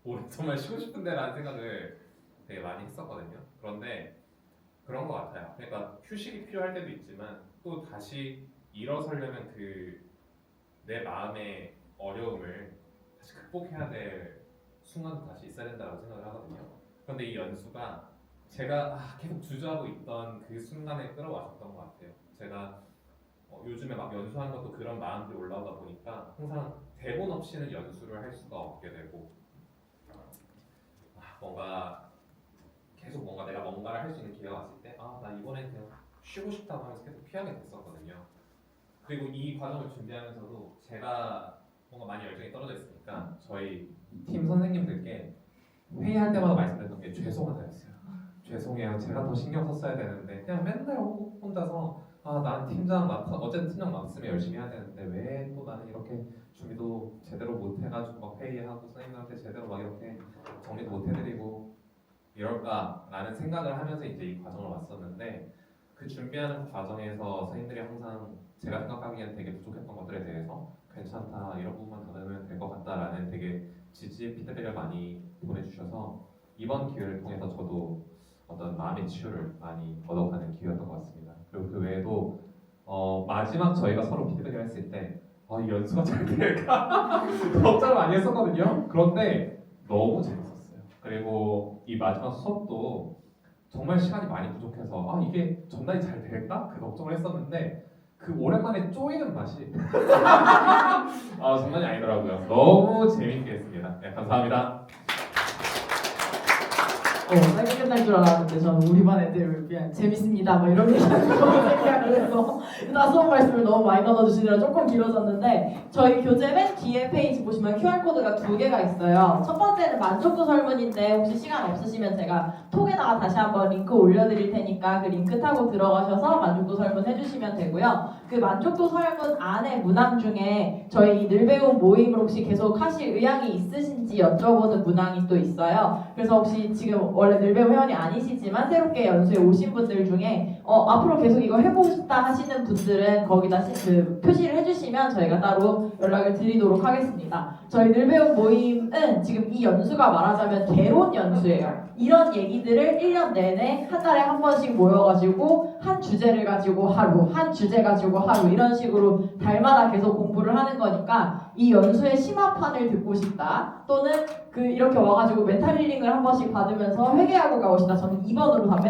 올해 정말 쉬고 싶은데라는 생각을 되게 많이 했었거든요. 그런데 그런 것 같아요. 그러니까 휴식이 필요할 때도 있지만 또 다시 일어서려면 내 마음의 어려움을 다시 극복해야 될 순간도 다시 있어야 된다고 생각을 하거든요. 그런데 이 연수가 제가 계속 주저하고 있던 그 순간에 끌어왔었던 것 같아요. 제가 요즘에 막 연수하는 것도 그런 마음들이 올라오다 보니까 항상 대본 없이는 연수를 할 수가 없게 되고 뭔가 계속 내가 뭔가를 할 수 있는 기회가 왔을 때 나 이번엔 그냥 쉬고 싶다고 하면서 계속 피하게 됐었거든요. 그리고 이 과정을 준비하면서도 제가 뭔가 많이 열정이 떨어져 있으니까 저희 팀 선생님들께 회의할 때마다 말씀드렸던 게 죄송하다였어요. 죄송해요. 제가 더 신경 썼어야 되는데 그냥 맨날 혼자서 난 팀장 어쨌든 팀장 맡으면 열심히 해야 되는데 왜 또 나는 이렇게 준비도 제대로 못 해가지고 막 회의하고 선생님한테 제대로 막 이렇게 정리도 못 해드리고 이럴까라는 생각을 하면서 이제 이 과정을 왔었는데 그 준비하는 과정에서 선생님들이 항상 제가 생각하기엔 되게 부족했던 것들에 대해서 괜찮다 이런 부분만 더 넣으면 될 것 같다라는 되게 지지의 피드백을 많이 보내주셔서 이번 기회를 통해서 저도 어떤 마음의 치유를 많이 얻어가는 기회였던 것 같습니다. 그리고 그 외에도 마지막 저희가 서로 피드백을 했을 때 이 연수가 잘 될까 걱정을 많이 했었거든요. 그런데 너무 재밌었어요. 그리고 이 마지막 수업도 정말 시간이 많이 부족해서 이게 전달이 잘 될까? 그 걱정을 했었는데 그 오랜만에 쪼이는 맛이 장난이 아니더라고요. 너무 재밌게 했습니다. 네, 감사합니다. 짧게 끝날 줄 알았는데 저는 우리 반 애들 그냥 재밌습니다 뭐 이런 얘기하는 거 생각을 해서 따스한 말씀을 너무 많이 나눠주시느라 조금 길어졌는데 저희 교재 맨 뒤에 페이지 보시면 QR코드가 2개가 있어요. 첫 번째는 만족도 설문인데 혹시 시간 없으시면 제가 톡에다가 다시 한번 링크 올려드릴 테니까 그 링크 타고 들어가셔서 만족도 설문 해주시면 되고요. 그 만족도 설문 안에 문항 중에 저희 늘배움 모임을 혹시 계속 하실 의향이 있으신지 여쭤보는 문항이 또 있어요. 그래서 혹시 지금 원래 늘배움 회원이 아니시지만 새롭게 연수에 오신 분들 중에 앞으로 계속 이거 해보고 싶다 하시는 분들은 거기다 그 표시를 해주시면 저희가 따로 연락을 드리도록 하겠습니다. 저희 늘배움 모임은 지금 이 연수가 말하자면 개론 연수예요. 이런 얘기들을 1년 내내 한 달에 한 번씩 모여가지고 한 주제를 가지고 하루, 한 주제 가지고 하루 이런 식으로 달마다 계속 공부를 하는 거니까 이 연수의 심화판을 듣고 싶다 또는 이렇게 와가지고 멘탈 힐링을 한 번씩 받으면서 회개하고 가고 싶다. 저는 2번으로 답변